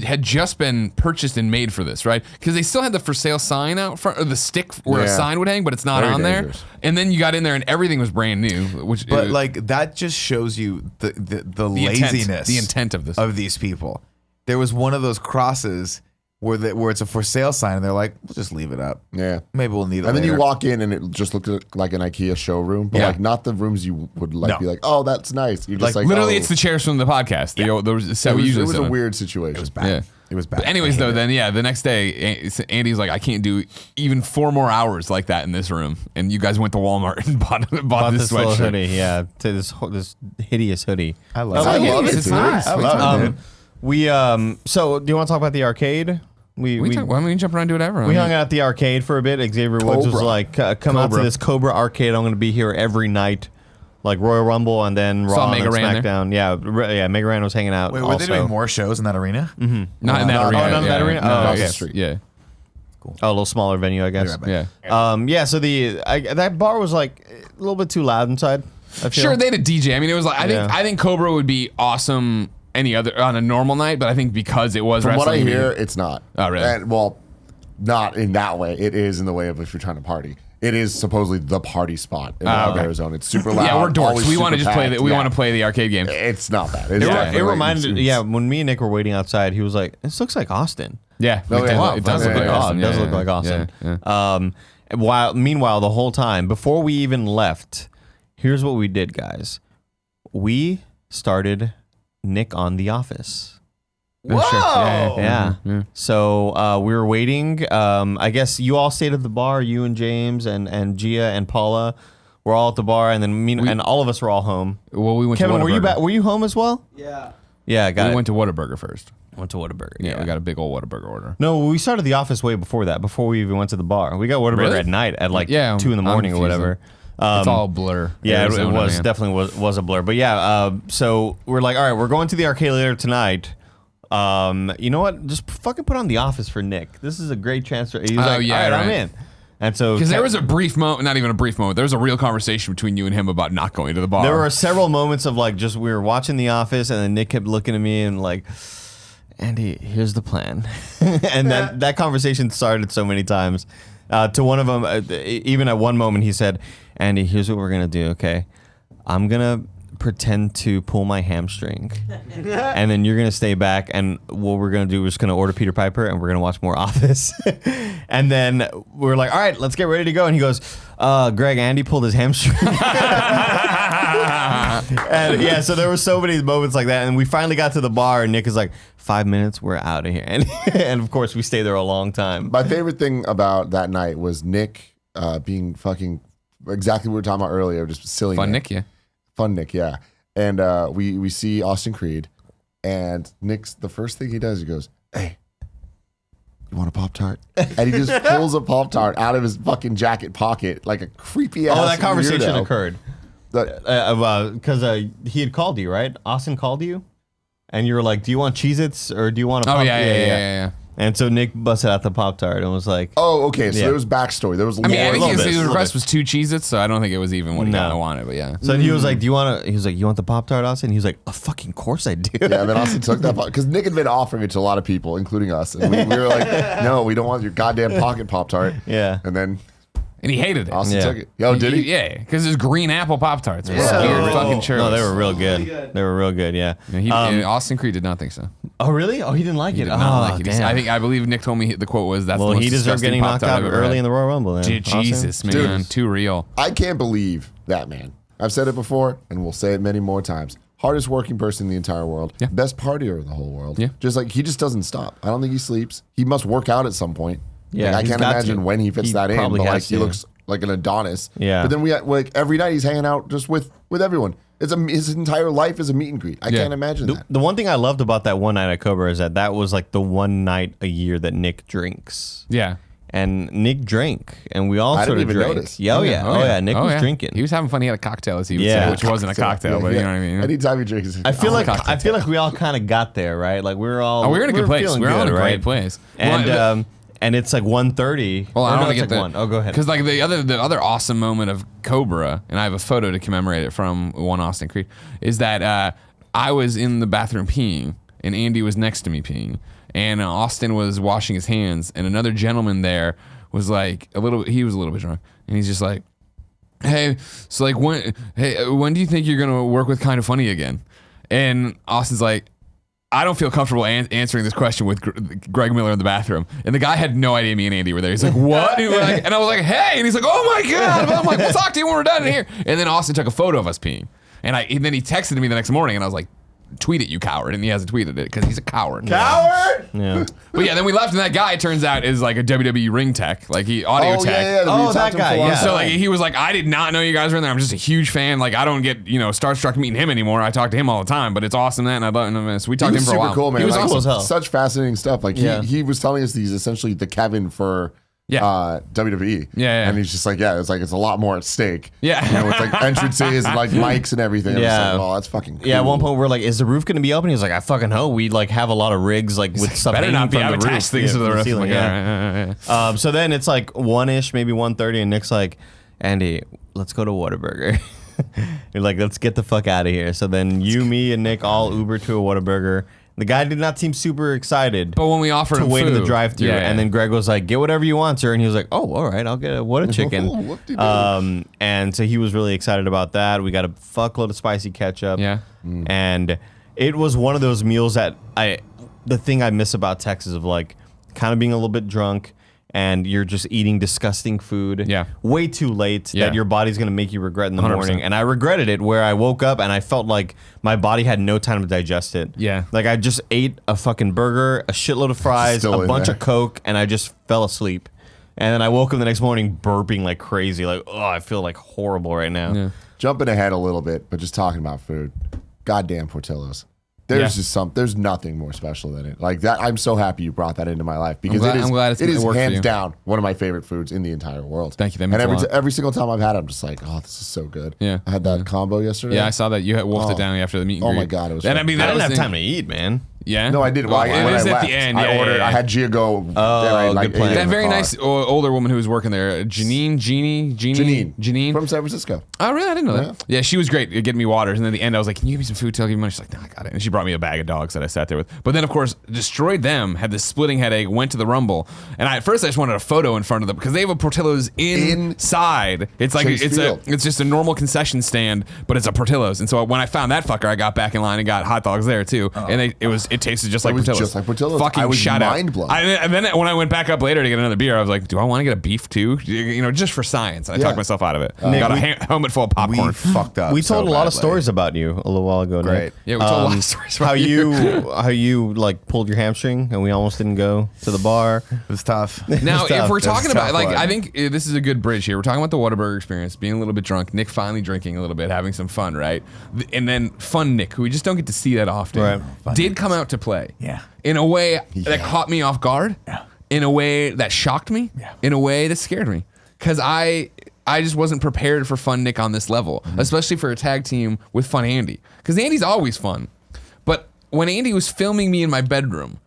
had just been purchased and made for this, right? Because they still had the for sale sign out front, or the stick where a Yeah. sign would hang, but it's not Very on dangerous. there. And then you got in there and everything was brand new. Which, But like that just shows you the laziness, the intent of this. of these people. There was one of those crosses where it's a for sale sign, and they're like, we'll just leave it up. Yeah. Maybe we'll need it. And then you later. walk in and it just looked like an IKEA showroom, but Yeah. like not the rooms you would like No. be like, oh, that's nice. You're just like, Literally, oh. it's the chairs from the podcast. The set It we was, usually it was sit a on. weird situation. It was bad. Yeah. It was bad. But anyways, I though, hated then yeah, the next day, Andy's like, I can't do even 4 more hours like that in this room. And you guys went to Walmart and bought this little sweatshirt. hoodie. Yeah, to this hideous hoodie. I love I it. love it, It's dude. nice. I love it, dude. We So do you want to talk about the arcade? Why don't we jump around and do whatever? We hung out at the arcade for a bit. Xavier Woods was Cobra. like, "Come out to this Cobra arcade. I'm going to be here every night, like Royal Rumble and then Saw Raw and Mega Ran there. SmackDown." Yeah, Mega Ran was hanging out. Wait, were they also. doing more shows in that arena? Not in that No, arena. not in that arena? No, Oh, across okay. the street. Yeah. Oh, a little smaller venue, I guess. Right back. Yeah. So that bar was like a little bit too loud inside. I feel. Sure, they had a DJ. I mean, it was like Yeah. I think Cobra would be awesome any other on a normal night, but I think because it was From what I wrestling, hear, it's not. Oh, really? And, well, not in that way. It is in the way of if you're trying to party. It is supposedly the party spot in okay. Arizona. It's super loud. yeah, we're dorks. always We want to super just play packed. We Yeah. want to play the arcade game. It's not bad. It's It definitely like- reminded, it's- when me and Nick were waiting outside, he was like, "This looks like Austin." Yeah, Oh, yeah. it does Yeah, look like yeah, Austin. It does Yeah, look yeah, like Austin. yeah. Meanwhile, the whole time before we even left, here's what we did, guys. We started Nick on The Office. Whoa! Yeah. So we were waiting. I guess you all stayed at the bar. You and James and Gia and Paula were all at the bar, and then and all of us were all home. Well, we went Kevin, to were you Whataburger. back? Were you home as well? Yeah. Yeah, got We it. went to Whataburger first. Went to Whataburger. Yeah, we got a big old Whataburger order. No, we started The Office way before that. Before we even went to the bar, we got Whataburger Really? at night at like Yeah, 2 in the I'm morning or confused whatever. It's all blur. Yeah, it Arizona, was man. definitely was a blur. But yeah, so we're like, all right, we're going to the arcade later tonight. You know what? Just fucking put on The Office for Nick. This is a great chance for. He's like, yeah, all right, I'm right. in. And so Because there was a brief moment, not even a brief moment. There was a real conversation between you and him about not going to the bar. there were several moments of like just we were watching The Office, and then Nick kept looking at me and like. Andy, here's the plan. And that conversation started so many times. To one of them, even at one moment, he said, Andy, here's what we're going to do, okay? I'm going to pretend to pull my hamstring. And then you're going to stay back. And what we're going to do, we're just going to order Peter Piper and we're going to watch more Office. And then we're like, all right, let's get ready to go. And he goes, Greg, Andy pulled his hamstring. And yeah, so there were so many moments like that. And we finally got to the bar and Nick is like, 5 minutes, we're out of here. And of course, we stayed there a long time. My favorite thing about that night was Nick being fucking exactly what we were talking about earlier, just silly Fun Nick, yeah. Fun Nick, yeah. And we see Austin Creed, and Nick's the first thing he does, he goes, hey, you want a Pop-Tart? And he just pulls a Pop-Tart out of his fucking jacket pocket like a creepy ass. Oh, that conversation weirdo. occurred. Because he had called you, right? Austin called you? And you were like, do you want Cheez-Its or do you want a Pop-Tart? Yeah. And so Nick busted out the Pop-Tart and was like, oh, okay. So there was backstory. There was I mean, I think bit, his little request bit. was 2 Cheez-Its, so I don't think it was even what he kind of wanted, but yeah. So he was like, do you want to, he was like, you want the Pop-Tart, Austin? He was like, fucking course I do. Yeah, and then Austin took that because Nick had been offering it to a lot of people, including us. And we were like, no, we don't want your goddamn pocket Pop-Tart. Yeah. And then And he hated it. Austin Yeah. took it. Yo, did he? Yeah, because there's green apple Pop-Tarts. Yeah. Weird Oh. fucking churros. No, they were real good. They were real good, yeah. Austin Creed did not think so. Oh, really? Oh, he didn't like He it. did not like it. He said- Damn. I believe Nick told me the quote was, "That's Well, the most he deserved disgusting getting knocked Pop-Tart out I've ever early had." in the Royal Rumble. Then. Dude, Austin? Jesus, man, Dude. too real. I can't believe that, man. I've said it before, and we'll say it many more times. Hardest working person in the entire world. Yeah. Best partier in the whole world. Yeah. Just like, he just doesn't stop. I don't think he sleeps. He must work out at some point. Yeah, Like, I he's can't got imagine to. when he fits He that in, probably but like has he to. looks like an Adonis. Yeah. But then we like every night he's hanging out just with everyone. His entire life is a meet and greet. I can't imagine that. The one thing I loved about that one night at Cobra is that was like the one night a year that Nick drinks. Yeah. And Nick drank, and we all I sort didn't of even drank. notice. Yeah, oh yeah. Nick was drinking. He was having fun. He had a cocktail, as he would Yeah. say, which wasn't a cocktail, but you know what I mean. Anytime he drinks, I feel like cocktail. we all kind of got there, right? Like we were all. Oh, we were in a good place. feeling We were all in a good, great right? place. And it's like 1:30. Well, I don't want to it's get like the 1. Oh, go ahead. Because like the other awesome moment of Cobra, and I have a photo to commemorate it from one Austin Creed, is that I was in the bathroom peeing, and Andy was next to me peeing, and Austin was washing his hands, and another gentleman there was like he was a little bit drunk, and he's just like, hey, so like when do you think you're gonna work with Kind of Funny again? And Austin's like, I don't feel comfortable answering this question with Greg Miller in the bathroom. And the guy had no idea me and Andy were there. He's like, what? And I was like, hey. And he's like, oh my God. I'm like, we'll talk to you when we're done in here. And then Austin took a photo of us peeing. And then he texted me the next morning, and I was like, tweet it, you coward. And he hasn't tweeted it because he's a coward. Coward! Yeah. But yeah, then we left, and that guy, it turns out, is like a WWE ring tech, like audio tech. Yeah. Oh, we that talked to him guy, for a long yeah. So time. like he was like, I did not know you guys were in there. I'm just a huge fan. Like I don't get starstruck meeting him anymore. I talk to him all the time, but it's awesome that, and I love him. So we He talked to was him for a super while. cool, man. He was Like, awesome. as hell. Such fascinating stuff. Like Yeah. he was telling us he's essentially the Kevin for WWE. Yeah. And he's just like, it's like it's a lot more at stake. Yeah. With like entrances and like mics and everything. I'm just Yeah. like, oh, that's fucking cool. Yeah, at one point we're like, is the roof going to be open? He's like, I fucking hope. We like have a lot of rigs like with stuff Better hanging not be. from I the would roof. attach things to from the roof. ceiling, Like, yeah. yeah. So then it's like 1-ish, maybe 1:30, and Nick's like, Andy, let's go to Whataburger. You're like, let's get the fuck out of here. So then you, me, and Nick all Uber to a Whataburger. The guy did not seem super excited But when we offered to him wait in food, the drive-thru, yeah, and then Greg was like, "Get whatever you want, sir," and he was like, "Oh, all right, I'll get a what a chicken." Whoop-de-doo. And so he was really excited about that. We got a fuckload of spicy ketchup. Yeah. And it was one of those meals that the thing I miss about Texas of like kind of being a little bit drunk. And you're just eating disgusting food way too late that your body's going to make you regret in the 100%. morning. And I regretted it where I woke up and I felt like my body had no time to digest it. Yeah. Like I just ate a fucking burger, a shitload of fries, Still a in bunch there. of Coke, and I just fell asleep. And then I woke up the next morning burping like crazy. Like, oh, I feel like horrible right now. Yeah. Jumping ahead a little bit, but just talking about food. Goddamn Portillo's. There's just there's nothing more special than it. Like that, I'm so happy you brought that into my life because I'm glad it is it worked for hands you. down one of my favorite foods in the entire world. Thank you. That And means a lot. every single time I've had it, I'm just like, oh, this is so good. Yeah. I had that combo yesterday. Yeah, I saw that you had wolfed Oh. it down after the meet and Oh greet. my God, it was And I fun. mean, I that didn't was have time to eat, man. Yeah. No, I didn't. Well, It when is I at left, the end. I ordered. I had Gia go. and I good plan. ate it That in the very car. nice older woman who was working there, Janine from San Francisco. Oh, really? I didn't know that. Yeah, she was great at getting me waters. And then at the end, I was like, can you give me some food till I give you money? She's like, no, I got it. And she brought me a bag of dogs that I sat there with. But then, of course, destroyed them, had this splitting headache, went to the Rumble. And at first, I just wanted a photo in front of them because they have a Portillo's inside. It's like, Chase Field. it's just a normal concession stand, but it's a Portillo's. And so when I found that fucker, I got back in line and got hot dogs there too. And it tasted just like was Portillo's. just like Portillo's. Fucking I was shout out. mind blown. And then when I went back up later to get another beer, I was like, do I want to get a beef too? Just for science. And I talked myself out of it. Got a helmet full of popcorn. We fucked up. We told so a lot of badly. stories about you a little while ago. Nick. Great. Yeah, we told a lot of stories about how you like pulled your hamstring and we almost didn't go to the bar. It was tough. Now, if we're talking That's a about, tough like, one. I think this is a good bridge here. We're talking about the Whataburger experience, being a little bit drunk, Nick finally drinking a little bit, having some fun, right? And then Fun Nick, who we just don't get to see that often, Right. did come out to play. Yeah. In a way that caught me off guard. Yeah. In a way that shocked me. Yeah. In a way that scared me. Because I just wasn't prepared for Fun Nick on this level, especially for a tag team with Fun Andy. Because Andy's always fun. But when Andy was filming me in my bedroom,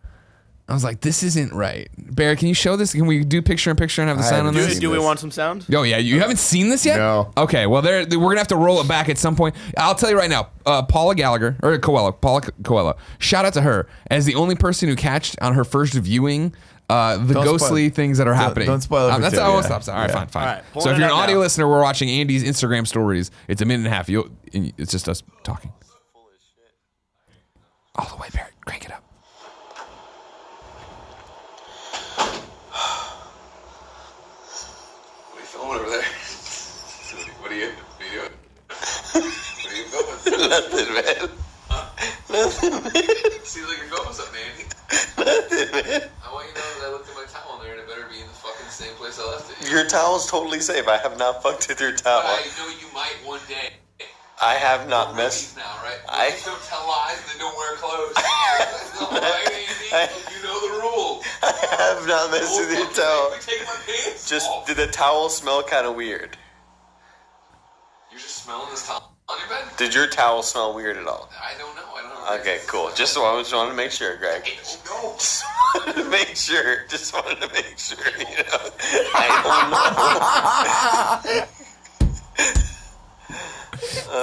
I was like, this isn't right. Bear, can you show this? Can we do picture in picture and have the sound on haven't this? seen Do we this. want some sound? Oh, yeah. You haven't seen this yet? No. Okay. Well, we're going to have to roll it back at some point. I'll tell you right now, Paula Coelho, shout out to her as the only person who catched on her first viewing the ghostly things that are happening. don't spoil it for That's Tim, how yeah. it stops. All right, Yeah. fine. All right, So pulling if it you're an up audio now. listener, we're watching Andy's Instagram stories. It's a minute and a half. It's just us talking. All the way, Barrett. Crank it up. What are you filming over there? What are you doing? What are you filming? Nothing, man. Nothing, man. Seems like you're filming something, Andy. Nothing, man. I want you to know that I looked at my towel in there and it better be in the fucking same place I left it. Your towel's totally safe. I have not fucked with your towel. I know you might one day. I have not missed. Now, right? I- Please don't tell lies and then don't wear clothes. No, right, Andy? You know the rules. I have not messed with your towel. Take my pants Just off. did the towel smell kind of weird? You're just smelling this towel on your bed? Did your towel smell weird at all? I don't know. I don't know. Okay, cool. I just wanted to make sure, Greg. No. Just wanted to make sure. Just wanted to make sure. You know, I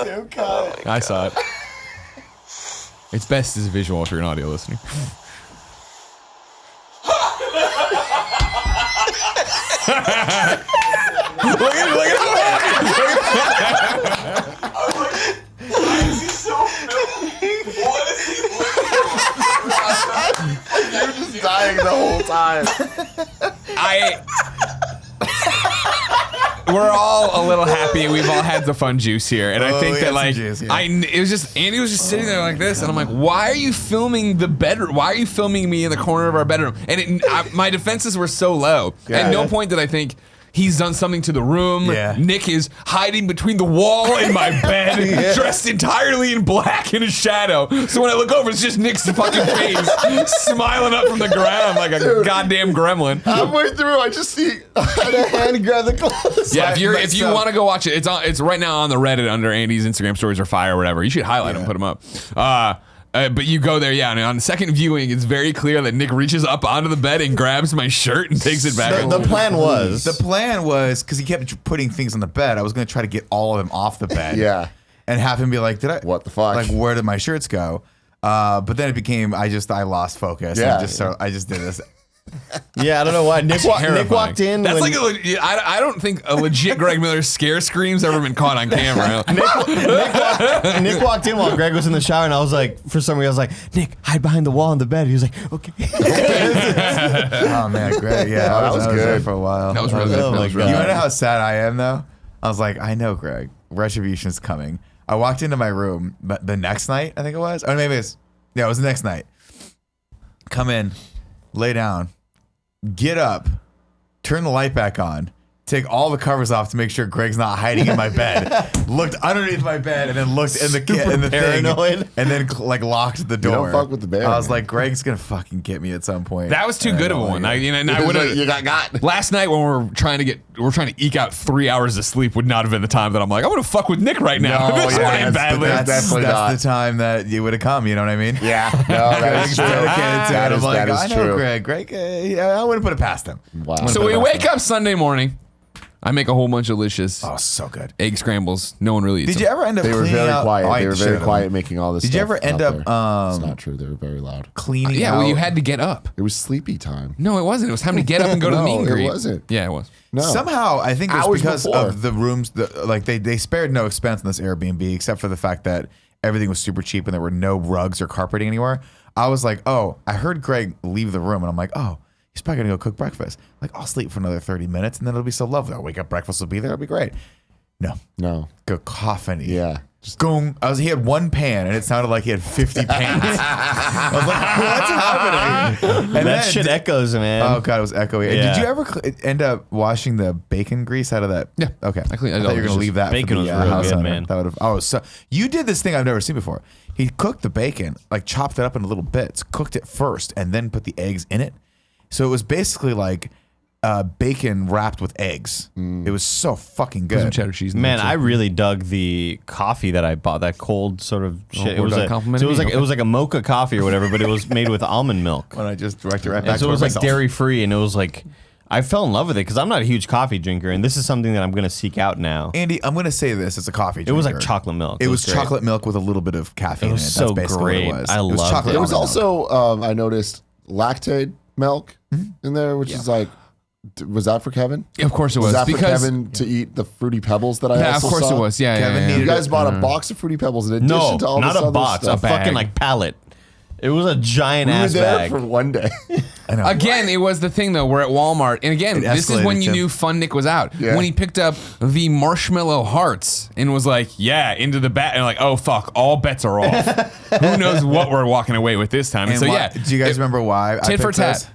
don't know. I saw it. It's best as a visual if you're an audio listener. Dying the whole time. We're all a little happy. We've all had the fun juice here, and I Oh, think we that had some like juice, yeah. it was just Andy was just sitting there like this, and I'm like, why are you filming the bedroom? Why are you filming me in the corner of our bedroom? And my defenses were so low. At no point did I think he's done something to the room. Yeah. Nick is hiding between the wall and my bed, dressed entirely in black in a shadow. So when I look over, it's just Nick's fucking face smiling up from the ground like a goddamn gremlin. Halfway through, I just see the hand grab the clothes. Yeah, if you want to go watch it, it's right now on the Reddit under Andy's Instagram stories or fire or whatever. You should highlight them, and put them up. But you go there, and on the second viewing, it's very clear that Nick reaches up onto the bed and grabs my shirt and takes it back. The plan was The plan was because he kept putting things on the bed. I was going to try to get all of them off the bed. Yeah. And have him be like, What the fuck? Like, where did my shirts go? But then it became, I lost focus. Yeah. I just did this. yeah. I don't know why Nick walked in. That's when, like I don't think a legit Greg Miller scare scream's ever been caught on camera. Nick walked in while Greg was in the shower, and I was like, for some reason, I was like, Nick, hide behind the wall on the bed. He was like, okay. Oh, man, great. Yeah, that was there good. for a while. That was really good. Oh That my was really You God. want to know how sad I am, though? I was like, I know, Greg. Retribution's coming. I walked into my room the next night, I think it was. Or maybe it was the next night. Come in, lay down, get up, turn the light back on, take all the covers off to make sure Greg's not hiding in my bed. Looked underneath my bed and then looked in the paranoid. thing and then like locked the door. don't fuck with the bear, I was man. like, Greg's gonna fucking get me at some point. That was too good of a one. I would have. You got. Last night when we're trying to eke out 3 hours of sleep would not have been the time that I'm like, I want to fuck with Nick right now. No, This yeah, one ain't that's- badly. that's definitely not. That's the time that you would have come. You know what I mean? Yeah, no, that is true. Dedicated to it. I'm like, That is I know true. Greg. I wouldn't put it past him. Wow. So we wake up Sunday morning. I make a whole bunch of delicious Oh, so good. egg scrambles. No one really eats Did you them. ever end up They were cleaning very out? quiet. Oh, I They were shit very on quiet them. making all this Did stuff. you ever end out up there. It's not true. They were very loud. cleaning Yeah, out? well, you had to get up. It was sleepy time. No, it wasn't. It was time to get up and go to the No, meet and it greet. wasn't. Yeah, it was. No. Somehow, I think it was Hours because before. of the rooms. Like they spared no expense in this Airbnb, except for the fact that everything was super cheap and there were no rugs or carpeting anywhere. I was like, oh, I heard Greg leave the room, and I'm like, oh, he's probably gonna go cook breakfast. Like, I'll sleep for another 30 minutes, and then it'll be so lovely. I'll wake up, breakfast will be there, it'll be great. No, go cacophony. Yeah. Just going. He had one pan, and it sounded like he had 50 pans. I was like, what's happening? And That then- shit echoes, man. Oh god, it was echoey. Yeah. Did you ever end up washing the bacon grease out of that? Yeah. Okay. I cleaned it thought all. you were gonna Just- leave that. bacon for was the, real house good, owner. man. That would have. Oh, so you did this thing I've never seen before. He cooked the bacon, like chopped it up into little bits, cooked it first, and then put the eggs in it. So it was basically like bacon wrapped with eggs. It was so fucking Put some good. cheddar cheese in Man, there, I too. really dug the coffee that I bought. That cold sort of shit. It we're was done like, complimenting so it was me? like Okay. it was like a mocha coffee or whatever, but it was made with almond milk. When I just directed right back And so to it was like myself. dairy free, and it was like I fell in love with it because I'm not a huge coffee drinker, and this is something that I'm gonna seek out now. Andy, I'm gonna say this: it's a coffee. It was like drinker. chocolate milk. It was great. chocolate milk with a little bit of caffeine. It was in it. so That's basically great. What it was. I it was loved chocolate it. There was almond milk. also, I noticed, lactate milk in there, which is like, was that for Kevin? Of course it was. Was that for because Kevin to eat the Fruity Pebbles that I yeah, of also course saw? it was. Yeah, Kevin yeah, yeah. needed You guys bought Mm-hmm. a box of Fruity Pebbles in addition No, to all not this a other box, stuff. a fucking bag. like pallet. It was a giant We were ass there bag. for one day. I know. Again, it was the thing though. We're at Walmart, and again, this is escalated, when you Tim. knew Fun Nick was out. Yeah. When he picked up the marshmallow hearts and was like, "Yeah," into the bat, and like, "Oh fuck, all bets are off." Who knows what we're walking away with this time? And And so why- yeah, do you guys remember why? I tit for picked tat.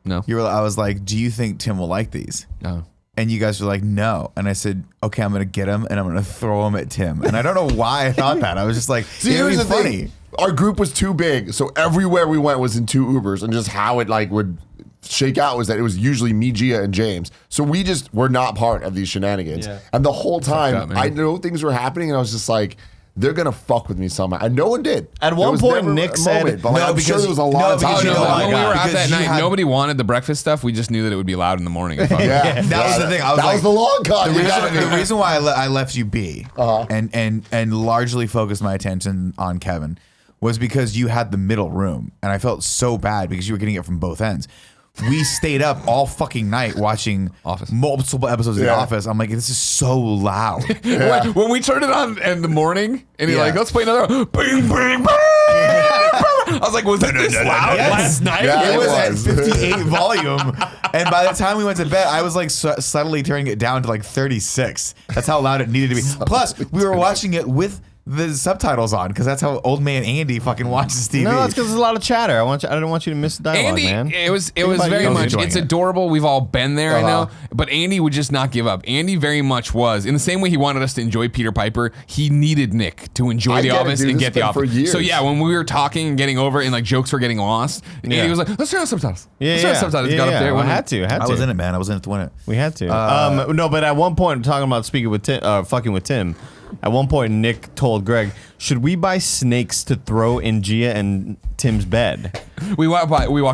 those? No, I was like, do you think Tim will like these? no. And you guys were like, no. And I said, okay, I'm gonna get them and I'm gonna throw them at Tim. And I don't know why I thought that. I was just like, See, it'd be here's the funny. thing. Our group was too big, so everywhere we went was in two Ubers, and just how it like would shake out was that it was usually me, Gia, and James. So we just were not part of these shenanigans. Yeah. And the whole time, up, man. I know things were happening, and I was just like, they're gonna fuck with me somehow. And no one did. At There one was point, never Nick a said- moment, but like, No, I'm sure because- there was a lot no, of because times. you Oh, know no, why? when we were out Because that you night, had- nobody wanted the breakfast stuff. We just knew that it would be loud in the morning. And fuck it. Yeah, That was the thing. I was that like, was the long cut. the reason why I left you be and largely focused my attention on Kevin was because you had the middle room, and I felt so bad because you were getting it from both ends. We stayed up all fucking night watching Office. multiple episodes of The Yeah. Office. I'm like, this is so loud. When we turned it on in the morning, and he's Yeah. like, "Let's play another." Bing, bing, bing. I was like, "Was it this loud Yes. last night?" Yeah, It was at was. 58 volume, and by the time we went to bed, I was like subtly turning it down to like 36. That's how loud it needed to be. Plus, we were watching it with the subtitles on because that's how old man Andy fucking watches TV. No, it's because there's a lot of chatter. I don't want you to miss the dialogue, Andy, man. it was Anybody very knows much. enjoying It's it. adorable. We've all been there, I know. Uh-huh. But Andy would just not give up. Andy very much was in the same way he wanted us to enjoy Peter Piper. He needed Nick to enjoy I The get it, Office dude. and This get has The been for Office. years. So yeah, when we were talking and getting over it and like jokes were getting lost, Andy Yeah. was like, "Let's turn on subtitles." Yeah, Let's turn on subtitles. Got up there. I went in. had to. I was in it, man. I was in it to win it. We had to. No, but at one point, talking about speaking with Tim, fucking with Tim. At one point, Nick told Greg, "Should we buy snakes to throw in Gia and Tim's bed?" We walked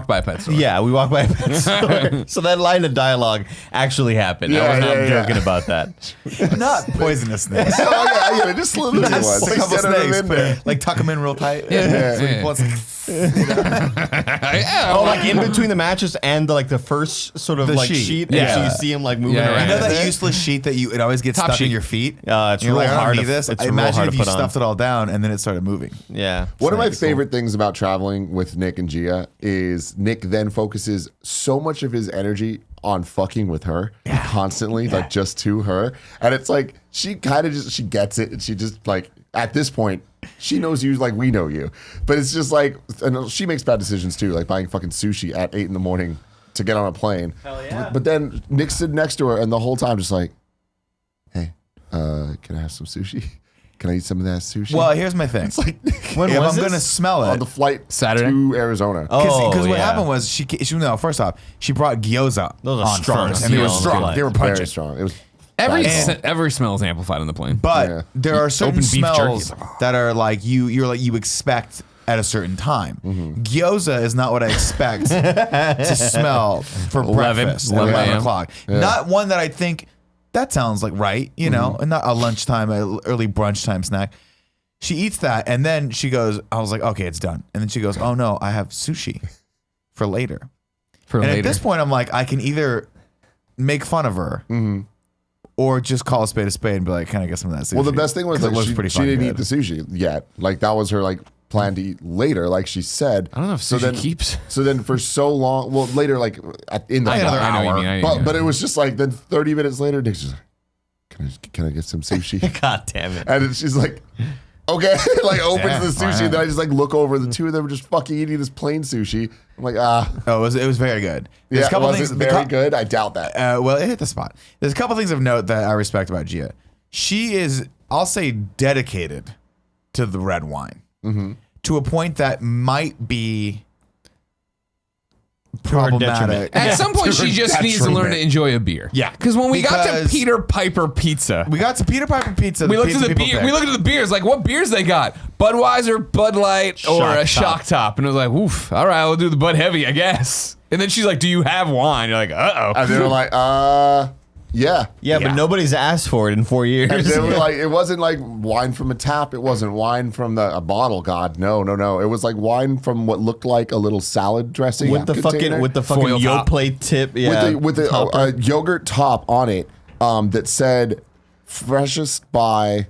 by a pet store. Yeah, we walked by a pet store. So that line of dialogue actually happened. I was not joking about that. Not poisonous snakes. Oh, yeah, just slither Just ones. a couple Get them snakes, in there. like tuck them in real tight. Yeah. So you Yeah. pull it, Yeah, Oh, like in between the mattress and the first sort of The like sheet. sheet. Yeah. So you see him like moving Yeah. around. You know in that there? useless sheet that it always gets Top stuck in sheet. your feet? It's You're real like, I don't hard need to- this. it's I real imagine hard if to you put on. stuffed it all down and then it started moving. Yeah. One of my Snakes, favorite things about traveling with Nick and Gia is Nick then focuses so much of his energy on fucking with her constantly, like just to her. And it's like, she kind of she gets it. And she just like, at this point, she knows you like we know you. But it's just like, and she makes bad decisions too, like buying fucking sushi at 8 in the morning to get on a plane. Hell yeah. But then Nick's sitting next to her, and the whole time just like, hey, can I have some sushi? Can I eat some of that sushi? Well, here's my thing. It's like, When if was I'm gonna this? smell it, on the flight Saturday? to Arizona. because what yeah. happened was she no, first off, she brought gyoza Those are on strong first, and they were smells. strong. They were Very pungent. strong. It was Every smell is amplified on the plane. But Yeah. there are certain Open beef jerky. smells that are like you expect at a certain time. Gyoza is not what I expect to smell for 11 breakfast at 11 a.m. o'clock. Not one that I think that sounds like right, you know, and not a lunchtime, a early brunch time snack. She eats that, and then she goes, I was like, okay, it's done. And then she goes, oh no, I have sushi for later. And at this point, I'm like, I can either make fun of her or just call a spade and be like, can I get some of that sushi? Well, the best thing was 'Cause like it looks she pretty didn't fucking eat the sushi yet. Like that was her like plan to eat later, like she said. I don't know if sushi keeps. So then for so long, well, later, like in the I know hour, what you mean, I know. but it was just like then 30 minutes later, Nick's just like, can I get some sushi? God damn it. And then she's like, okay, like opens Yeah, the sushi, fine. and then I just like look over, the two of them were just fucking eating this plain sushi. I'm like, Oh, it was very good. There's yeah, a couple was things it very good? I doubt that. Well, it hit the spot. There's a couple things of note that I respect about Gia. She is, I'll say, dedicated to the red wine to a point that might be problematic. At some point, she just needs to learn to enjoy a beer. Yeah. Because when we got to Because- Peter Piper Pizza, We got to Peter Piper Pizza. we looked pizza at the people beer. picked. We looked at the beers. Like, what beers they got? Budweiser, Bud Light, or a Shock Top. And it was like, oof. All right, we'll do the Bud Heavy, I guess. And then she's like, "Do you have wine?" You're like, "Uh And oh." they were like, yeah. Yeah, but nobody's asked for it in 4 years. And they were like, it wasn't like wine from a tap. It wasn't wine from a bottle. God, no. It was like wine from what looked like a little salad dressing with the container. fucking Foil top. Yoplait tip. Yeah, with a yogurt top on it that said freshest by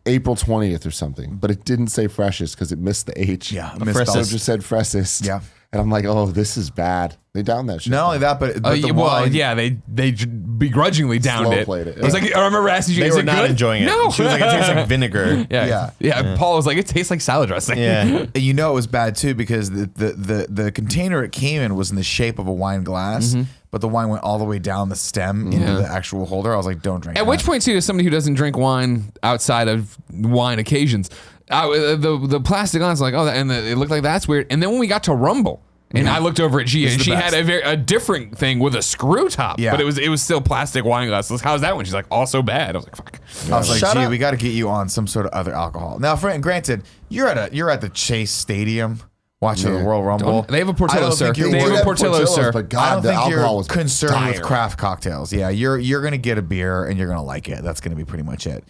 April 20th or something, but it didn't say freshest because it missed the H. Yeah, so misspelled. it just said freshest. Yeah. And I'm like, oh, this is bad. They downed that shit. Not only that, but the Well, wine. yeah, they begrudgingly downed Slow it. played it, I was yeah. like, I remember asking you, they "Is were it not good?" enjoying it. No, She was like, it tastes like vinegar. yeah. Paul was like, "It tastes like salad dressing." Yeah. And you know it was bad too because the container it came in was in the shape of a wine glass, but the wine went all the way down the stem into the actual holder. I was like, don't drink At that. which point, too, as somebody who doesn't drink wine outside of wine occasions, the plastic on is like, it looked like that's weird. And then when we got to Rumble, and I looked over at Gia, This is and the she best. had a different thing with a screw top, Yeah. but it was still plastic wine glass. So how's that one? She's like, also bad. I was like, fuck. I was like, Shut gee, up. we got to get you on some sort of other alcohol. Now, granted, you're at the Chase Stadium watching the Royal Rumble. They have a I Portillo, don't sir. think you're They have worried- a Portillo, sir. But I God, don't the think alcohol you're was concerned with dire. craft cocktails. Yeah, you're gonna get a beer and you're gonna like it. That's gonna be pretty much it.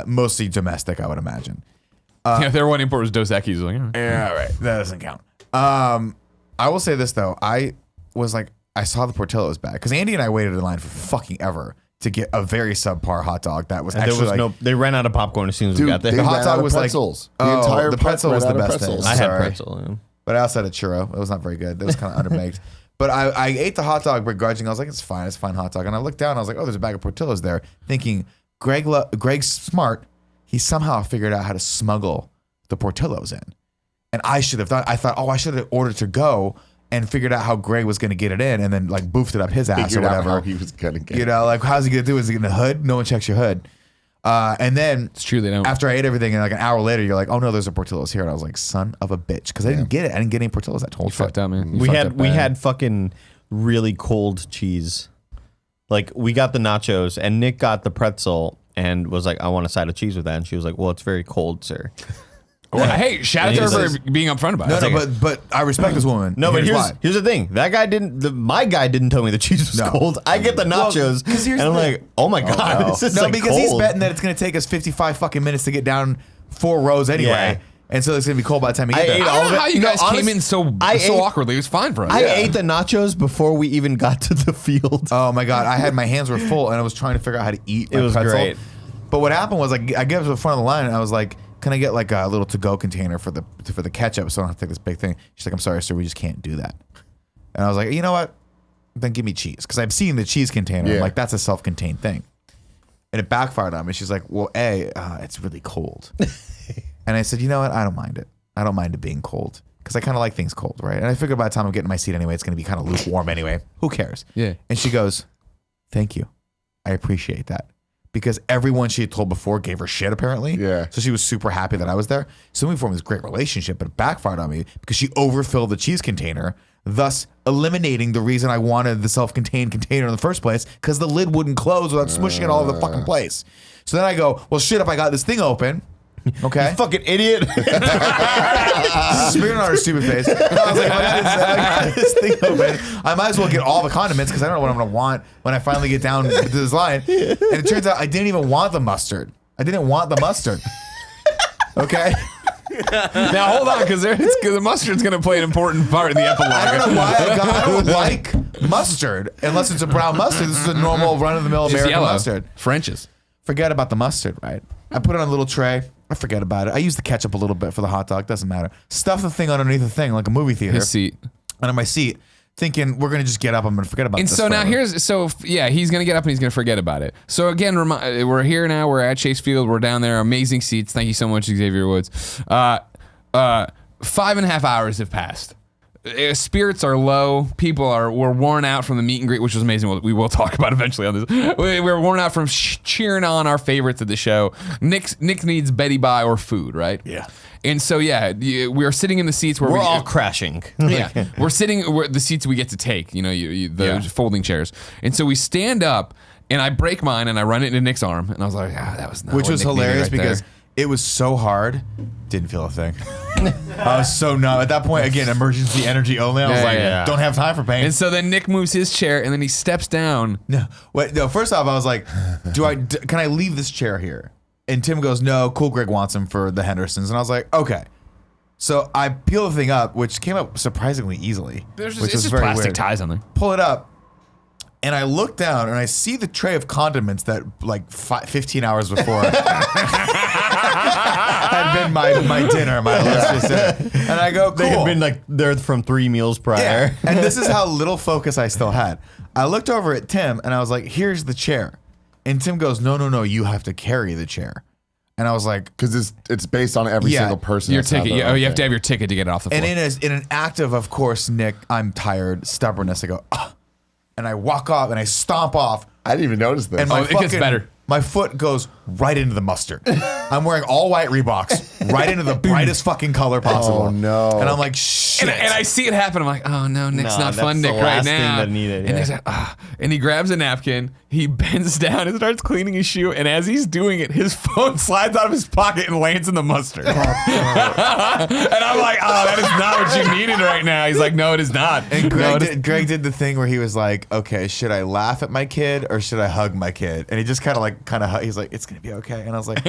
Mostly domestic, I would imagine. Yeah, their one import was Dos Equis. Like, all right. Yeah, all right. That doesn't count. I will say this though. I was like, I saw the Portillo was bad because Andy and I waited in line for fucking ever to get a very subpar hot dog that was And actually there was like, they ran out of popcorn as soon as we Dude, got there. they The hot ran dog out of was like- pretzels. oh, The entire the pretzel was ran the out of best thing. pretzels. I had Sorry. pretzel. Yeah. But I also had a churro. It was not very good. It was kind of underbaked. But I ate the hot dog begrudgingly. I was like, it's fine. It's a fine hot dog. And I looked down. And I was like, oh, there's a bag of Portillos there. Thinking Greg's smart. He somehow figured out how to smuggle the Portillos in. And I should have done. I thought, I should have ordered to go and figured out how Greg was going to get it in, and then like boofed it up his ass Figured or out whatever. how he was gonna get. You know, like how's he going to do? Is he in the hood? No one checks your hood. And then It's true, they don't. after I ate everything, and like an hour later, you're like, oh no, there's a Portillo's here. And I was like, son of a bitch. Because I didn't get it. I didn't get any Portillo's that whole trip. Fucked up, man. We had fucking really cold cheese. Like we got the nachos and Nick got the pretzel and was like, I want a side of cheese with that. And she was like, well, it's very cold, sir. Well, hey, shout out to her He's for being upfront about No, it. no, but I respect this woman. No, but why. here's the thing. That guy my guy didn't tell me the cheese was No. cold. I get the Well, nachos 'cause here's and I'm the like, thing. oh my God, this is No, like because he's cold. betting that it's going to take us 55 fucking minutes to get down 4 rows anyway. Yeah. And so it's going to be cold by the time you I get ate there. I all don't of know it. how you No, guys came honest- in so I ate- awkwardly. It was fine for us. I ate the nachos before we even got to the field. Oh my God. I had my hands were full and I was trying to figure out how to eat my It was pretzel. great. But what happened was like I get to the front of the line and I was like, can I get like a little to-go container for the ketchup so I don't have to take this big thing? She's like, I'm sorry, sir, we just can't do that. And I was like, you know what? Then give me cheese. Because I've seen the cheese container. I'm Yeah. like, that's a self-contained thing. And it backfired on me. She's like, well, it's really cold. And I said, you know what? I don't mind it. I don't mind it being cold. because I kind of like things cold, right? And I figured by the time I'm getting my seat anyway, it's going to be kind of lukewarm anyway. Who cares? Yeah. And she goes, "Thank you. I appreciate that." Because everyone she had told before gave her shit, apparently. Yeah. So she was super happy that I was there. So we formed this great relationship, but it backfired on me because she overfilled the cheese container, thus eliminating the reason I wanted the self-contained container in the first place, because the lid wouldn't close without smushing it all over the fucking place. So then I go, well, shit, if I got this thing open, okay. You fucking idiot. Smearing on her stupid face. And I was like, if I got this thing open, I might as well get all the condiments because I don't know what I'm going to want when I finally get down to this line. And it turns out I didn't even want the mustard. I didn't want the mustard. Okay? Now hold on, because the mustard's going to play an important part in the epilogue. I don't know why I don't like mustard unless it's a brown mustard. This is a normal run-of-the-mill Just American yellow. mustard. French's. Forget about the mustard, right? I put it on a little tray. I forget about it. I use the ketchup a little bit for the hot dog. Doesn't matter. Stuff the thing underneath the thing like a movie theater. His seat. Under my seat, thinking we're gonna just get up. I'm gonna forget about And this. so now forever. he's gonna get up and he's gonna forget about it. So again, we're here now. We're at Chase Field. We're down there. Amazing seats. Thank you so much, Xavier Woods. 5.5 hours have passed. Spirits are low. We're worn out from the meet and greet, which was amazing. We will talk about eventually on this. We're worn out from cheering on our favorites at the show. Nick needs Betty Bye or food, right? Yeah. And so we are sitting in the seats where We're all crashing. yeah, we're sitting the seats we get to take. The folding chairs. And so we stand up, and I break mine, and I run it into Nick's arm, and I was like, that was not Which what was Nick needed hilarious right because there. it was so hard. Didn't feel a thing. I was so numb. At that point, again, emergency energy only. I was like, yeah. don't have time for pain. And so then Nick moves his chair, and then he steps down. No, first off, I was like, can I leave this chair here? And Tim goes, no, Cool Greg wants him for the Hendersons. And I was like, okay. So I peel the thing up, which came up surprisingly easily. It's which was just very plastic weird. ties on there. Pull it up, and I look down, and I see the tray of condiments that, like, 15 hours before had been my dinner, my illustrious dinner. And I go, cool. They had been like there from 3 meals prior. Yeah. And this is how little focus I still had. I looked over at Tim, and I was like, here's the chair. And Tim goes, no, you have to carry the chair. And I was like, Because it's based on every single person. Your that's out ticket. there. You have to have your ticket to get it off the floor. and in an act of course, Nick, I'm tired, stubbornness, I go, and I walk off and I stomp off. I didn't even notice this. And my it gets better. My foot goes right into the mustard. I'm wearing all white Reeboks, right into the brightest fucking color possible. Oh, no. And I'm like, shit. And I see it happen. I'm like, oh no, Nick's No, not that's fun, the Nick, right last thing now. that needed, And yeah. Nick's like, and he grabs a napkin. He bends down and starts cleaning his shoe. And as he's doing it, his phone slides out of his pocket and lands in the mustard. And I'm like, oh, that is not what you needed right now. He's like, no, it is not. And No, Greg did the thing where he was like, okay, should I laugh at my kid or should I hug my kid? And he just kind of he's like, it's gonna be okay. And I was like,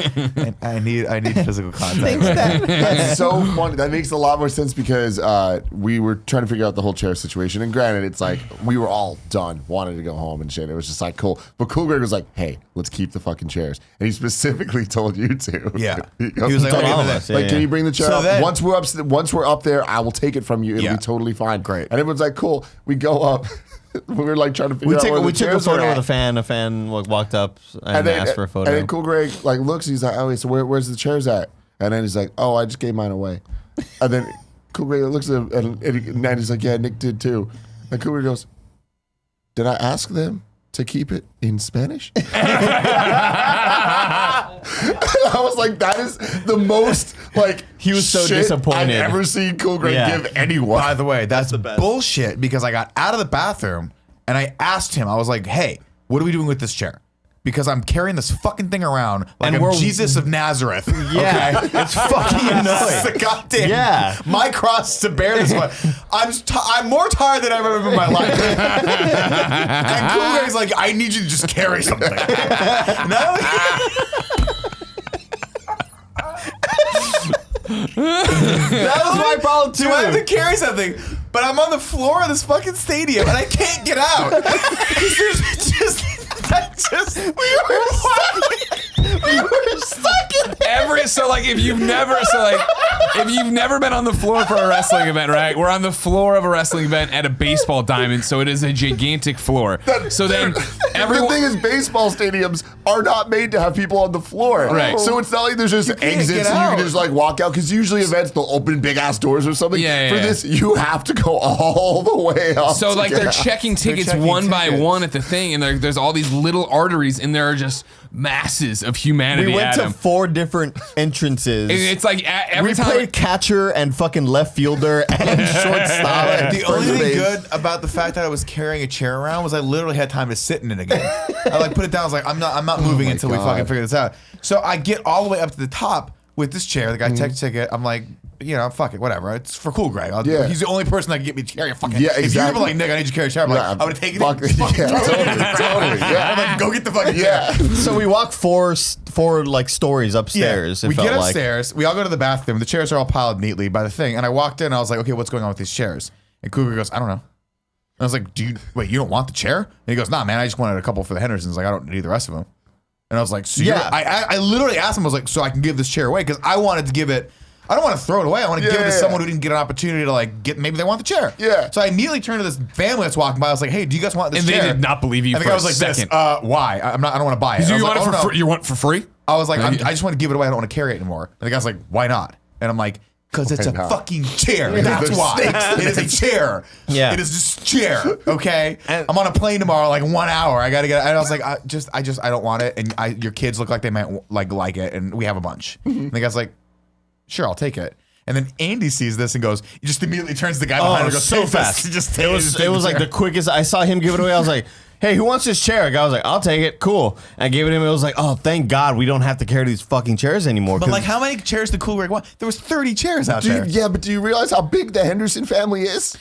I need physical contact. That's so funny. That makes a lot more sense because we were trying to figure out the whole chair situation. And granted, it's like we were all done, wanted to go home and shit. It was just like cool. But Cool Greg was like, hey, let's keep the fucking chairs. And he specifically told you to. Yeah. He was like, told okay, all of but us. then- Like, yeah, can yeah. you bring the chair So up? then- Once we're up there, I will take it from you. It'll Yeah. be totally fine. Great. And everyone's like, cool. We go up. We were like trying to figure out where We the took a chairs photo were with at. a fan. A fan walked up and asked for a photo. And then Cool Greg like looks. He's like, "Oh, wait, so where's the chairs at?" And then he's like, "Oh, I just gave mine away." And then Cool Greg looks at him and he's like, "Yeah, Nick did too." And Cool Greg goes, "Did I ask them to keep it in Spanish?" I was like, "That is the most like." He was so shit disappointed. I've ever seen Cool Greg Yeah. give anyone. By the way, that's the best. bullshit because I got out of the bathroom and I asked him, I was like, hey, what are we doing with this chair? Because I'm carrying this fucking thing around like And I'm we're- Jesus of Nazareth. Yeah. Okay? It's fucking annoying. It's the goddamn. Yeah. My cross to bear this one. I'm more tired than I've ever been in my life. And Cool Greg's like, I need you to just carry something. No. That was my problem too. So I have to carry something, but I'm on the floor of this fucking stadium and I can't get out. Because there's just we were stuck in there. if you've never been on the floor for a wrestling event, right? We're on the floor of a wrestling event at a baseball diamond, so it is a gigantic floor. So then The everyone thing is, baseball stadiums are not made to have people on the floor. Right. So it's not like there's just can't exits get and you out. can just like walk out. Because usually events, they'll open big ass doors or something. Yeah, For yeah. this, you have to go all the way up. So to like get they're out. checking tickets checking one by tickets. one at the thing, and there's all these little arteries, and there are just masses of humanity. We went to Adam. 4 different entrances. And it's like every we time. played catcher and fucking left fielder and shortstop. and The only first thing base. good about the fact that I was carrying a chair around was I literally had time to sit in it again. I like put it down. I was like, I'm not moving until we God. fucking figure this out. So I get all the way up to the top with this chair. The guy takes ticket. I'm like, fuck it, whatever. It's for cool, Greg. Yeah. He's the only person that can get me to carry a fucking. Yeah, If you exactly. ever like, Nick, I need you to carry a chair. I'm like, Yeah, I would have taken fuck, it. yeah, totally. Yeah. I'm like, go get the fucking Yeah. chair. So we walk four like stories upstairs. it We felt get like. upstairs. We all go to the bathroom. The chairs are all piled neatly by the thing. And I walked in. I was like, okay, what's going on with these chairs? And Cougar goes, I don't know. And I was like, you don't want the chair? And he goes, nah, man, I just wanted a couple for the Hendersons. Like, I don't need the rest of them. And I was like, so Yeah. I literally asked him, I was like, so I can give this chair away? Because I wanted to give it, I don't want to throw it away. I want to give it to someone who didn't get an opportunity to like get, maybe they want the chair. Yeah. So I immediately turned to this family that's walking by. I was like, hey, do you guys want this And they chair? did not believe you And the for guy a was like, second. why? I don't want to buy it. I you was want like, it for "Oh, no." free? You want it for free? I was like, No, I just want to give it away. I don't want to carry it anymore. And the guy's like, why not? And I'm like, because it's a not? fucking chair. That's There's why. stakes. It is a chair. Yeah. It is just a chair. Okay. I'm on a plane tomorrow, like 1 hour. I gotta get. And I was like, I don't want it. And your kids look like they might like it, and we have a bunch. And the guy's like, sure, I'll take it. And then Andy sees this and goes, he just immediately turns to the guy behind him and goes, so "Take this." fast. He just It was like the quickest. I saw him give it away. I was like, hey, who wants this chair? A guy was like, I'll take it. Cool. And I gave it to him. It was like, oh, thank God we don't have to carry these fucking chairs anymore. But 'cause- like, how many chairs did Cool Greg want? There was 30 chairs out there. But do you realize how big the Henderson family is?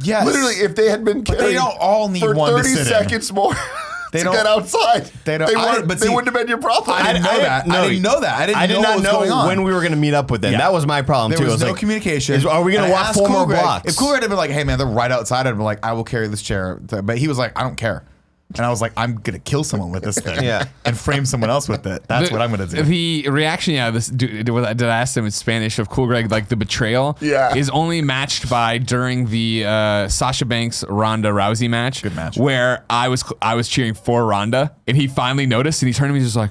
Yes. Literally, if they had been But carried they don't all need for one to 30 sit in. seconds more They to don't- get outside, they don't- wouldn't have been your problem. I didn't know that. I didn't know that. I didn't know what was going on. when we were going to meet up with them. Yeah. That was my problem, There too. I was no like, communication. Are we going And to I walk asked 4 Cool more Greg- blocks? If Cool Greg had been like, hey man, they're right outside, I'd be like, I will carry this chair. But he was like, I don't care. And I was like, I'm gonna kill someone with this thing, Yeah. and frame someone else with it. That's what I'm gonna do. The reaction, this did I ask him in Spanish of Cool Greg, like the betrayal, Yeah. is only matched by during the Sasha Banks Ronda Rousey match. Good match. Where I was cheering for Ronda, and he finally noticed, and he turned to me just like.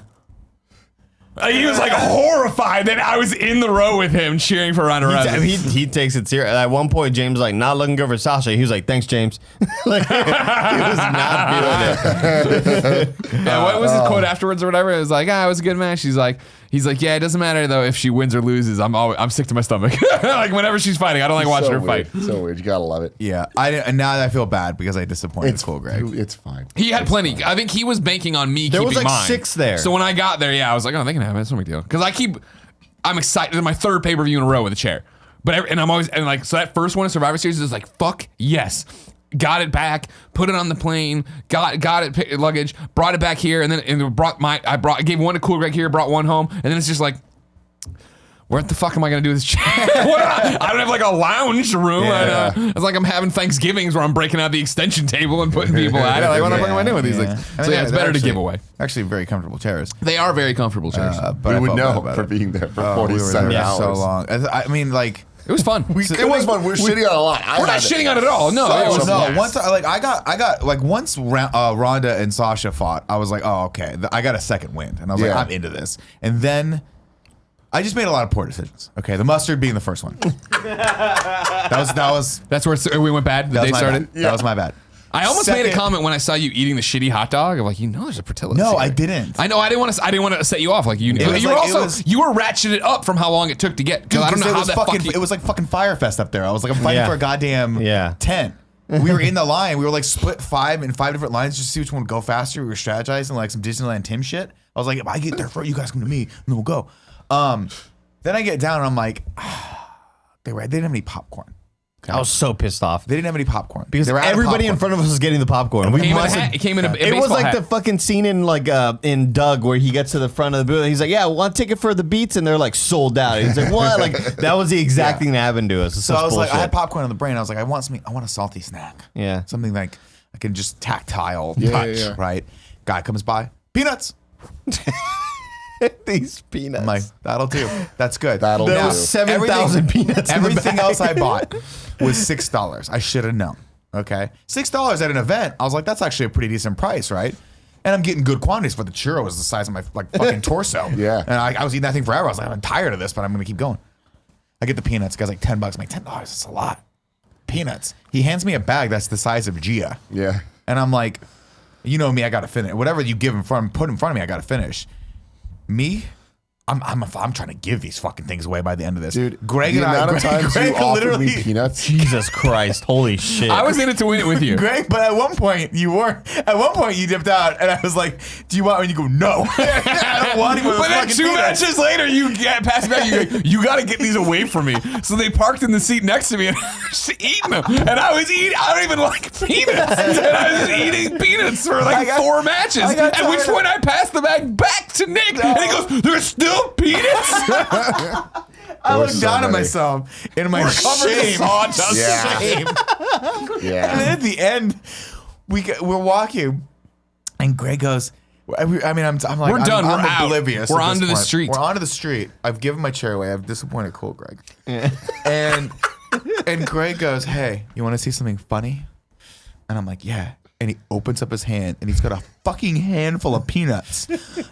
He was like horrified that I was in the row with him cheering for Ronda Rousey. He takes it serious. At one point, James was like, not looking good for Sasha. He was like, thanks, James. Like, he was not feeling it. Yeah, what was his quote afterwards or whatever? It was like, it was a good match. He's like, yeah, it doesn't matter though if she wins or loses. I'm sick to my stomach. Like whenever she's fighting, I don't like watching her weird. fight. So weird. You gotta love it. Yeah, and now I feel bad because I disappointed Cool Greg. It's fine. He had plenty. I think he was banking on me There keeping was like mine. 6 there. So when I got there, I was like, they can have it. It's no big deal. Because I'm excited. It's my 3rd pay-per-view in a row with a chair. But I'm always, and like, so that first one in Survivor Series is like, fuck yes. Got it back, put it on the plane, got it luggage, brought it back here, and then I gave one to Cool Greg here, brought one home, and then it's just like, what the fuck am I gonna do with this chair? I don't have like a lounge room. Yeah. It's like I'm having Thanksgivings where I'm breaking out the extension table and putting people at it. Like, what the fuck am I doing with these things? I So mean, it's they're better to actually- give away. Actually, very comfortable chairs. They are very comfortable chairs. But I We would felt bad know about for it. being there for We were 47 there hours. so long. I mean, like. It was fun. It was fun. We're shitting on a lot. We're not shitting on it at all. No, it was No, nice. once I got like once Ronda and Sasha fought, I was like, oh okay, I got a second wind, and I was like, Yeah. I'm into this. And then I just made a lot of poor decisions. Okay, the mustard being the first one. that was That's where we went bad. The that day was my started. bad. That was my bad. I almost made a Second- comment when I saw you eating the shitty hot dog. I'm like, there's a Portillo's. No, here. I didn't. I know. I didn't want to set you off. Like you. was You were like- it also was- you were ratcheted up from how long it took to get. Because I don't know it how was that fucking. It was like fucking Firefest up there. I was like, I'm fighting Yeah. for a goddamn Yeah. tent. We were in the line. We were like split in 5 different lines just to see which one would go faster. We were strategizing like some Disneyland Tim shit. I was like, if I get there first, you guys come to me, and then we'll go. Then I get down and I'm like, they didn't have any popcorn. Okay? I was so pissed off. They didn't have any popcorn Because they were out of everybody in popcorn. front of us was getting the popcorn. It We came in a must have- hat. It came in a It was baseball like hat. the fucking scene in in Doug where he gets to the front of the booth and he's like, yeah, one ticket for the Beats, and they're like sold out. And he's like, what? Like that was the exact thing that happened to us. It's So such I was like, I bullshit. had popcorn on the brain. I was like, I want a salty snack. Yeah. Something like I can just tactile Yeah, touch, yeah. right? Guy comes by, peanuts. These peanuts. I'm like, that'll do. That's good. That'll There do. was 7,000 peanuts in the Everything bag. else I bought was $6. I should have known. Okay, $6 at an event. I was like, that's actually a pretty decent price, right? And I'm getting good quantities, but the churro is the size of my like fucking torso. Yeah. And I was eating that thing forever. I was like, I'm tired of this, but I'm gonna keep going. I get the peanuts. Guy's like $10. I'm like, $10. That's a lot. Peanuts. He hands me a bag that's the size of Gia. Yeah. And I'm like, you know me, I gotta finish. Whatever you give put in front of me, I gotta finish. Me, I'm trying to give these fucking things away by the end of this. Dude, Greg the and I, amount of times Greg you offered literally, me peanuts. Jesus Christ. Holy shit. I was in it to win it with you. Greg, but at one point you weren't. At one point you dipped out, and I was like, "Do you want?" And you go, "No, I don't want any of those But then fucking 2 peanuts." matches later, you get passed back. You go, you got to get these away from me. So they parked in the seat next to me and I was just eating them. And I was eating. I don't even like peanuts. And I was eating peanuts for like 4 matches. At which point I passed the bag back to Nick, and he goes, "There's still peanuts." I There looked was down so at many. myself in my shame. Yeah. Shame. Yeah. And then at the end, we're walking, and Greg goes, I'm like, We're done. I'm We're out. oblivious. We're at this onto the point. street. We're onto the street. I've given my chair away. I've disappointed Cool Greg. And Greg goes, "Hey, you want to see something funny?" And I'm like, "Yeah." And he opens up his hand, and he's got a fucking handful of peanuts.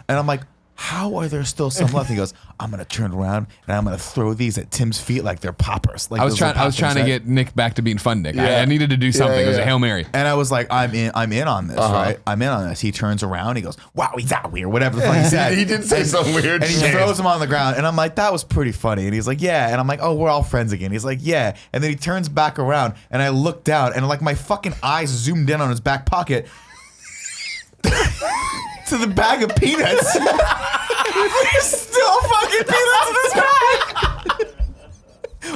And I'm like, "How are there still some left?" He goes, "I'm gonna turn around and I'm gonna throw these at Tim's feet like they're poppers." Like I was those are trying pop to things, get Nick back to being fun Nick. Yeah. I needed to do something. Yeah, It was a yeah. Hail Mary. And I was like, I'm in on this, right? I'm in on this. He turns around, he goes, "Wow, he's that weird," whatever the fuck he said. He did say some weird And he shit. throws him on the ground. And I'm like, "That was pretty funny." And he's like, "Yeah." And I'm like, "Oh, we're all friends again." He's like, "Yeah." And then he turns back around and I look down and like my fucking eyes zoomed in on his back pocket to the bag of peanuts. There's still fucking peanuts in this bag.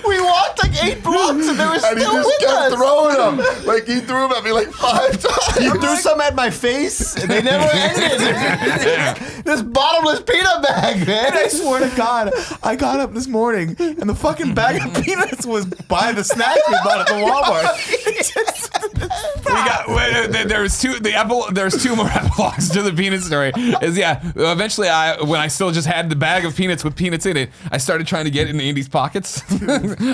we walked like 8 blocks and they were And he still just with kept us. throwing them. Like, he threw them at me like 5 times. You threw some at my face and they never ended. This bottomless peanut bag, man. And I swear to God, I got up this morning and the fucking bag of peanuts was by the snacks we bought at the Walmart. There's 2 more epilogues to the peanut story. Eventually when I still just had the bag of peanuts with peanuts in it, I started trying to get it in Andy's pockets.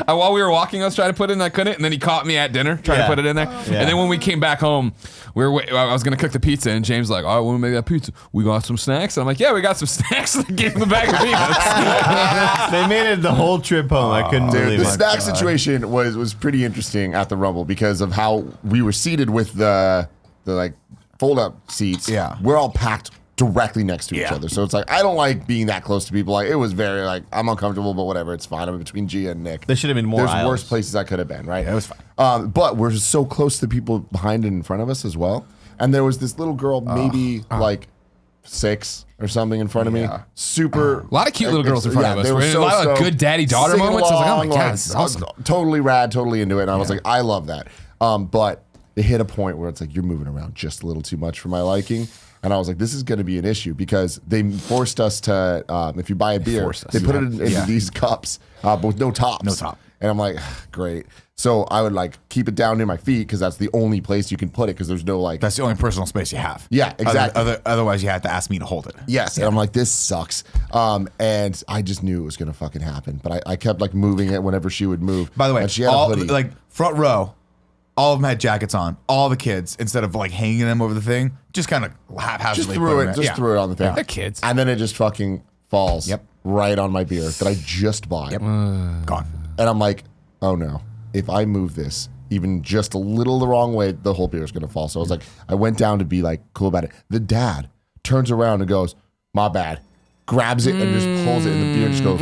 While we were walking, I was trying to put it in, I couldn't, and then he caught me at dinner trying to put it in there. Yeah. And then when we came back home, I was gonna cook the pizza, and James was like, "All right, we'll make that pizza. We got some snacks." And I'm like, "Yeah, we got some snacks." And gave him the bag of peanuts. They made it the whole trip home. I couldn't Dude, believe the it. snack situation was pretty interesting at the Rumble because of how we were seated with the like fold up seats. Yeah. We're all packed directly next to each Yeah. other. So it's like, I don't like being that close to people. Like, it was very like, I'm uncomfortable, but whatever, it's fine. I'm between Gia and Nick. There should have been more There's aisles. worse places I could have been, right? Yeah, it was fine. But we're so close to the people behind and in front of us as well. And there was this little girl, maybe like 6 or something in front of me. Yeah. Super. A lot of cute little girls in front of us. They were A so lot of stoked. good daddy-daughter Singing moments. I was like, "Oh my along, God, this is awesome." Totally rad, totally into it. And I was like, I love that. But it hit a point where it's like, you're moving around just a little too much for my liking. And I was like, this is going to be an issue because they forced us to, if you buy a beer, they put it into these cups, but with no tops. No top. And I'm like, great. So I would like keep it down near my feet because that's the only place you can put it because there's no like. That's the only personal space you have. Yeah, exactly. Otherwise, you have to ask me to hold it. Yes, and I'm like, this sucks. And I just knew it was gonna fucking happen, but I kept like moving it whenever she would move. By the way, and she had all a hoodie. like front row, all of them had jackets on. All the kids, instead of like hanging them over the thing, just kind of haphazardly just threw put it, them just in. threw it on the thing. They're kids. And then it just fucking falls. Yep. Right on my beer that I just bought. Yep. Gone. And I'm like, oh no, if I move this even just a little the wrong way, the whole beer is gonna fall. So I was like, I went down to be like cool about it. The dad turns around and goes, my bad. Grabs it and just pulls it, and the beer just goes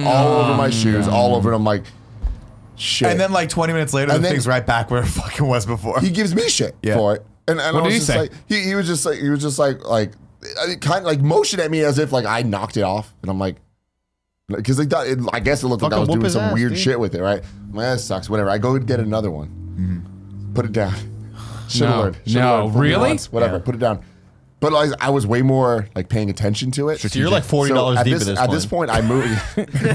all over my shoes, all over. And I'm like, shit. And then like 20 minutes later, And the then- thing's right back where it fucking was before. he gives me shit Yeah. for it. And What I did was he just say? like, he was just like kind of like motioned at me as if like I knocked it off, and I'm like, because I guess it looked like I Fucking was whoop doing his some ass, weird dude. shit with it, right? I'm like, that sucks. Whatever. I go and get another one. Put it down. Should have No. learned. Should've No, learned. Fool me really? once. Whatever. Put it down. But I was way more like paying attention to it. So you're like $40 deep at this point, I move.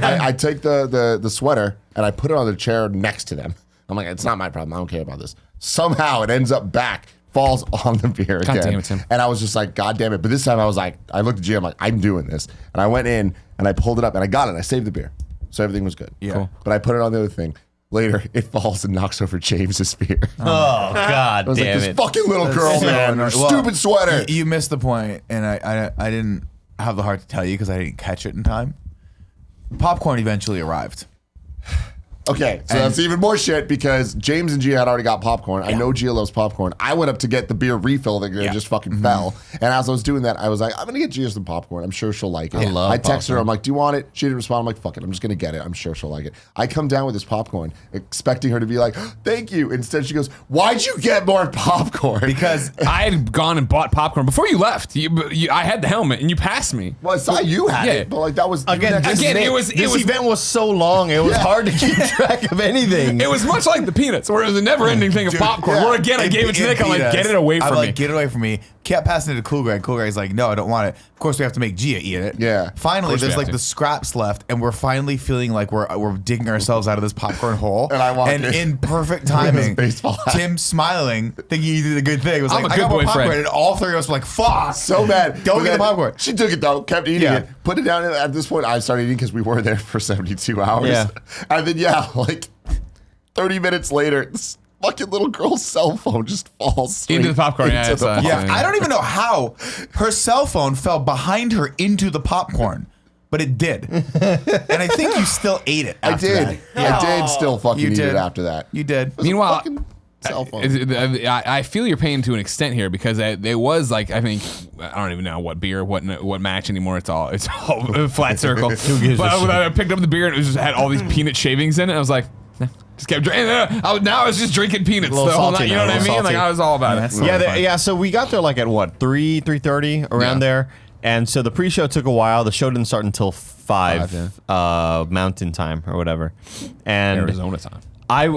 I take the sweater and I put it on the chair next to them. I'm like, it's not my problem. I don't care about this. Somehow it ends up back, falls on the beer God again. damn it, Tim. And I was just like, God damn it. But this time I was like, I looked at Gia, I'm like, I'm doing this. And I went in and I pulled it up and I got it. I saved the beer. So everything was good. Yeah. Cool. But I put it on the other thing. Later, it falls and knocks over James's spear. Oh God, I was like, damn this it! fucking little girl, so man, annoying. her Well, stupid sweater. You missed the point, and I didn't have the heart to tell you because I didn't catch it in time. Popcorn eventually arrived. Okay, so that's even more shit because James and Gia had already got popcorn. I know Gia loves popcorn. I went up to get the beer refill that just fucking fell. And as I was doing that, I was like, I'm going to get Gia some popcorn. I'm sure she'll like it. I texted her. I'm like, do you want it? She didn't respond. I'm like, fuck it. I'm just going to get it. I'm sure she'll like it. I come down with this popcorn expecting her to be like, thank you. Instead, she goes, why'd you get more popcorn? Because I had gone and bought popcorn before you left. I had the helmet and you passed me. Well, I saw you had Yeah. it, but like that was Again, next again, day. this This event was so long; it was hard to keep track of anything. It was much like the peanuts, where it was a never-ending thing of popcorn. yeah. Where again, I gave it to Nick. I'm like, get it away from me. Get it away from me. Kept passing it to Cool Greg. Cool Greg's like, no, I don't want it. Of course, we have to make Gia eat it. Yeah. Finally, course we there's have like to. the scraps left, and we're finally feeling like we're digging ourselves out of this popcorn hole. And I walked and in. in perfect timing, baseball hat. Tim smiling, thinking he did a good thing. It was I'm like, a I good got more boyfriend. popcorn, and all three of us were like, fuck. so mad. Don't But get the then popcorn. She took it though, kept eating Yeah. it, put it down. At this point, I started eating because we were there for 72 hours. Yeah. And then, like 30 minutes later, this fucking little girl's cell phone just falls straight Into the popcorn, yeah, into it's, the uh, Yeah, Yeah. I don't even know how her cell phone fell behind her into the popcorn, but it did. And I think you still ate it. I after did. that. I did still fucking You eat did. it after that. You did. Meanwhile, Fucking cell phone. I feel your pain to an extent here because it was like I think I don't even know what beer, what match anymore. It's all a flat circle. But I picked up the beer and it just had all these peanut shavings in it. I was like, nah, just kept drinking. Now I was just drinking peanuts the little whole salty night. You know now, what I a little mean? Like salty. I was all about Yeah, it. that's not fun. Yeah. So we got there like at what 3:30 around Yeah. there, and so the pre-show took a while. The show didn't start until 5 Mountain Time or whatever, and Arizona time.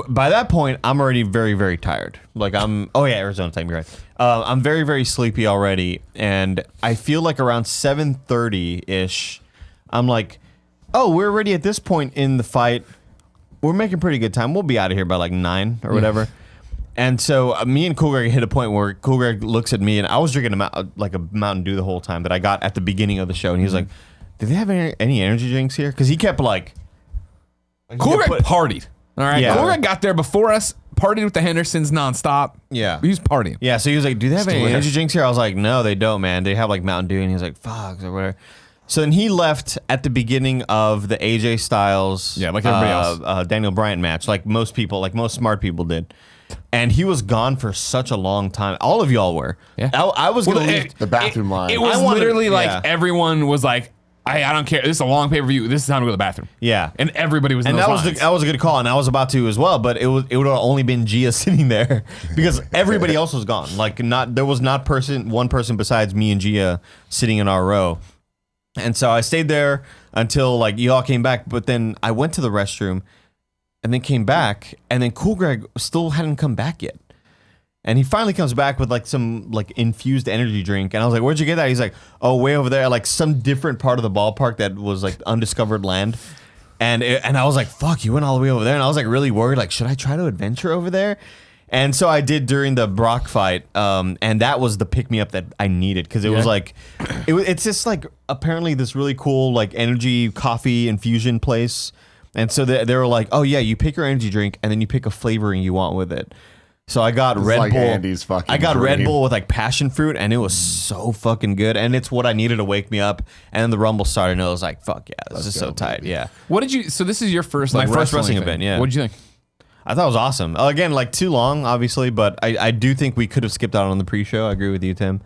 By that point I'm already very very tired. Like Arizona time. You're right. I'm very very sleepy already, and I feel like around 7:30 ish, I'm like, oh, we're already at this point in the fight. We're making pretty good time. We'll be out of here by like 9 or whatever. And so me and Cool Greg hit a point where Cool Greg looks at me, and I was drinking like a Mountain Dew the whole time that I got at the beginning of the show, and he was like, "Do they have any energy drinks here?" Because he kept like, Cool Greg partied. All right, Yeah. Cool Greg got there before us. Partied with the Hendersons nonstop. Yeah. he was partying. yeah. So he was like, "Do they have any Still energy there. drinks here?" I was like, "No, they don't, man. They have like Mountain Dew." And he was like, "Fuck," or whatever. So then he left at the beginning of the AJ Styles, Yeah, like everybody else. Daniel Bryant match, like most people, like most smart people did. And he was gone for such a long time. All of y'all were. Yeah. I was gonna Well, leave. The bathroom line. It was I wanted- literally like yeah. everyone was like, I don't care. This is a long pay-per-view. This is time to go to the bathroom. Yeah. And everybody was in And those that lines. was a good call, and I was about to as well, but it would have only been Gia sitting there because everybody else was gone. Like there was not one person besides me and Gia sitting in our row. And so I stayed there until like you all came back, but then I went to the restroom and then came back, and then Cool Greg still hadn't come back yet. And he finally comes back with like some like infused energy drink, and I was like, "Where'd you get that?" He's like, "Oh, way over there, like some different part of the ballpark that was like undiscovered land." And I was like, "Fuck, you went all the way over there," and I was like really worried, like, should I try to adventure over there? And so I did during the Brock fight, and that was the pick me up that I needed because it was like, it's just like apparently this really cool like energy coffee infusion place, and so they were like, "Oh yeah, you pick your energy drink and then you pick a flavoring you want with it." So I got Red like Bull. Andy's fucking I got Red dream. Bull with like passion fruit, and it was so fucking good. And it's what I needed to wake me up. And then the Rumble started, and I was like, "Fuck yeah, this is so tight." Yeah, What did you? So this is your first My like first wrestling thing. event, yeah. What did you think? I thought it was awesome. Again, like too long, obviously, but I do think we could have skipped out on the pre-show. I agree with you, Tim.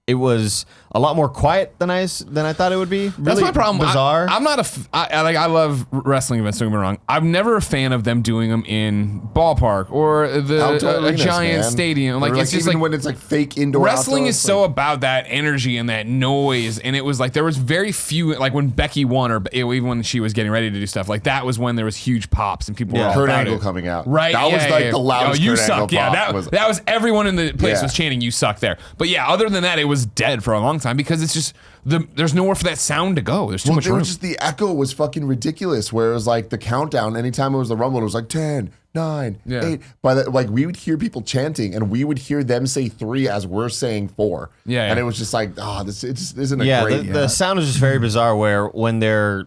It was a lot more quiet than I thought it would be. Really That's my problem. Bizarre. I'm not I love wrestling events. Don't get me wrong. I'm never a fan of them doing them in ballpark or Outdoor a arenas, giant man. stadium. Like Or, it's just even like when it's like fake indoor. wrestling outdoor, is so about that energy and that noise, and it was like there was very few, like when Becky won or even when she was getting ready to do stuff, like that was when there was huge pops and people were all Kurt about Angle it. coming out. Right, That was yeah, like yeah. the loudest. Oh, you Kurt suck. Angle Yeah, pop that was everyone in the place Yeah. was chanting "You suck" there. But yeah, other than that, it was dead for a long time because it's just there's nowhere for that sound to go. There's too Well, much there room. was just the echo was fucking ridiculous. Where it was like the countdown. Anytime it was the Rumble, it was like 10, 9, Yeah. 8. By the like we would hear people chanting, and we would hear them say 3 as we're saying 4. Yeah, and yeah. it was just like, this it just isn't a yeah, great. the sound is just very bizarre. Where when they're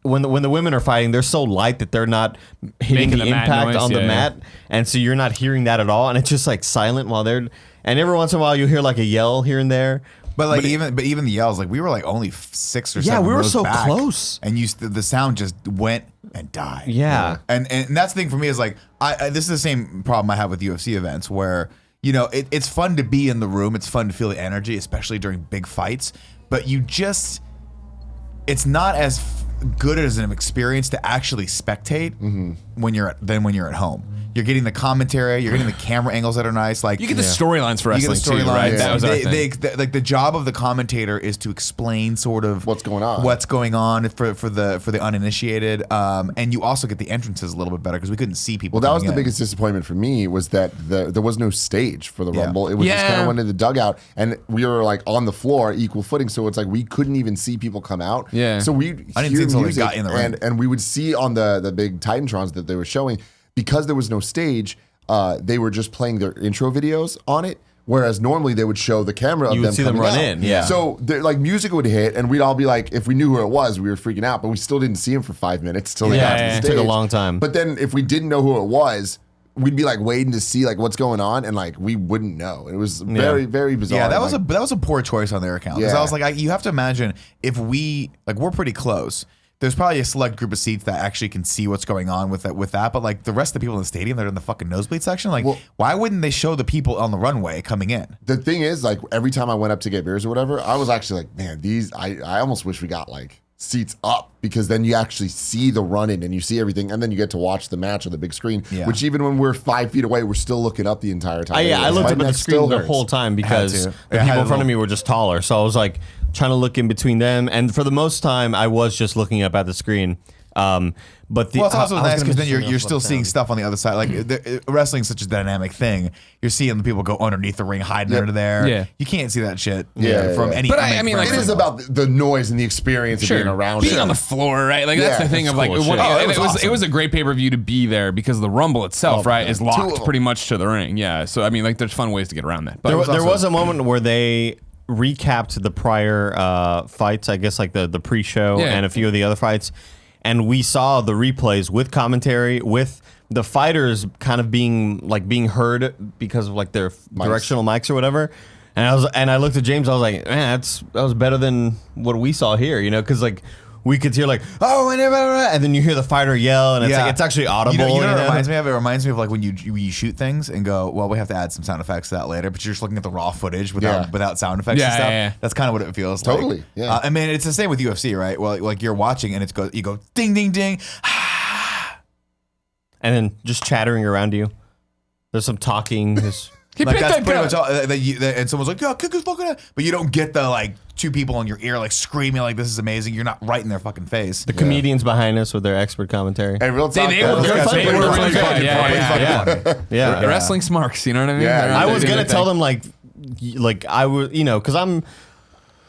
when the women are fighting, they're so light that they're not hitting Making the the mat impact noise, on the yeah. mat, and so you're not hearing that at all, and it's just like silent while they're. And every once in a while, you hear like a yell here and there. But like even the yells, like we were like only 6 or 7 Yeah, we were rows so back, close. and the sound just went and died. Yeah. and that's the thing for me is like this is the same problem I have with UFC events where it's fun to be in the room, it's fun to feel the energy, especially during big fights, but it's not as good as an experience to actually spectate when you're at home. You're getting the commentary, you're getting the camera angles that are nice. Like You get the storylines for you get wrestling the too, right? storylines. That was our They, thing. like the job of the commentator is to explain sort of What's going on. for the uninitiated, and you also get the entrances a little bit better because we couldn't see people. Well, that was coming the in. biggest disappointment for me was that there was no stage for the Yeah. Rumble. It was just kind Yeah. of went in the dugout, and we were like on the floor, equal footing. So it's like we couldn't even see people come out. Yeah. So we I didn't hear see until they music, got in the ring. and we would see on the big Titantrons that they were showing because there was no stage. They were just playing their intro videos on it. Whereas normally they would show the camera of You would them see them coming run out. in, yeah. So like music would hit, and we'd all be like, if we knew who it was, we were freaking out, but we still didn't see him for 5 minutes till they Yeah, got to yeah, the it stage. took a long time. But then if we didn't know who it was, we'd be like waiting to see like what's going on, and like we wouldn't know. It was very, very bizarre. Yeah, that Like, was a poor choice on their account. Because Yeah. I was like, you have to imagine if we're pretty close. There's probably a select group of seats that actually can see what's going on with that. But like the rest of the people in the stadium that are in the fucking nosebleed section, like why wouldn't they show the people on the runway coming in? the thing is, like every time I went up to get beers or whatever, I was actually like, man, I almost wish we got like seats up because then you actually see the run-in and you see everything, and then you get to watch the match on the big screen. Yeah. Which even when we're 5 feet away, we're still looking up the entire time. I Anyways, looked my up at the neck screen still the hurts. whole time because to. the It had people a in front of little- me were just taller. So I was like trying to look in between them, and for the most time, I was just looking up at the screen. But the Well, it's also I was nice gonna because then mention you're something else still about seeing sound. stuff on the other side. Like wrestling's such a dynamic thing. You're seeing the people go underneath the ring, hiding under there. Yeah. You can't see that shit. Yeah, from yeah. any. But I mean, like, It is about the noise and the experience of being around being it. on the floor, right? Like that's Yeah, the thing that's of like cool as what, shit. Oh, it and was it was awesome. it was a great pay per view to be there because the Rumble itself, right, is Two of locked them. pretty much to the ring. Yeah, so I mean, like there's fun ways to get around that. But There was a moment where they recapped the prior fights, I guess like the pre-show Yeah. and a few of the other fights, and we saw the replays with commentary, with the fighters kind of being heard because of like their directional mics or whatever. And I looked at James, I was like, man, that was better than what we saw here, because like we could hear like, oh, and then you hear the fighter yell, and it's like it's actually audible. You know what it reminds me of? It reminds me of like when you shoot things and go, well, we have to add some sound effects to that later, but you're just looking at the raw footage without sound effects Yeah, and stuff. yeah. That's kind of what it feels Totally, like. yeah. I mean, it's the same with UFC, right? Well, like you're watching and you go ding, ding, ding. And then just chattering around you. There's some talking. He Like picked that's that pretty guy. much all. And someone's like, "Yeah, kick his fucking ass," but you don't get the like 2 people in your ear like screaming like this is amazing. You're not right in their fucking face. The comedians behind us with their expert commentary. Hey, real talk. They though, were those good. guys They are were pretty really fucking good. funny. Yeah. Yeah. Wrestling smarks, you know what I mean? Yeah, They're- I I they was do gonna their tell thing. them like I would, because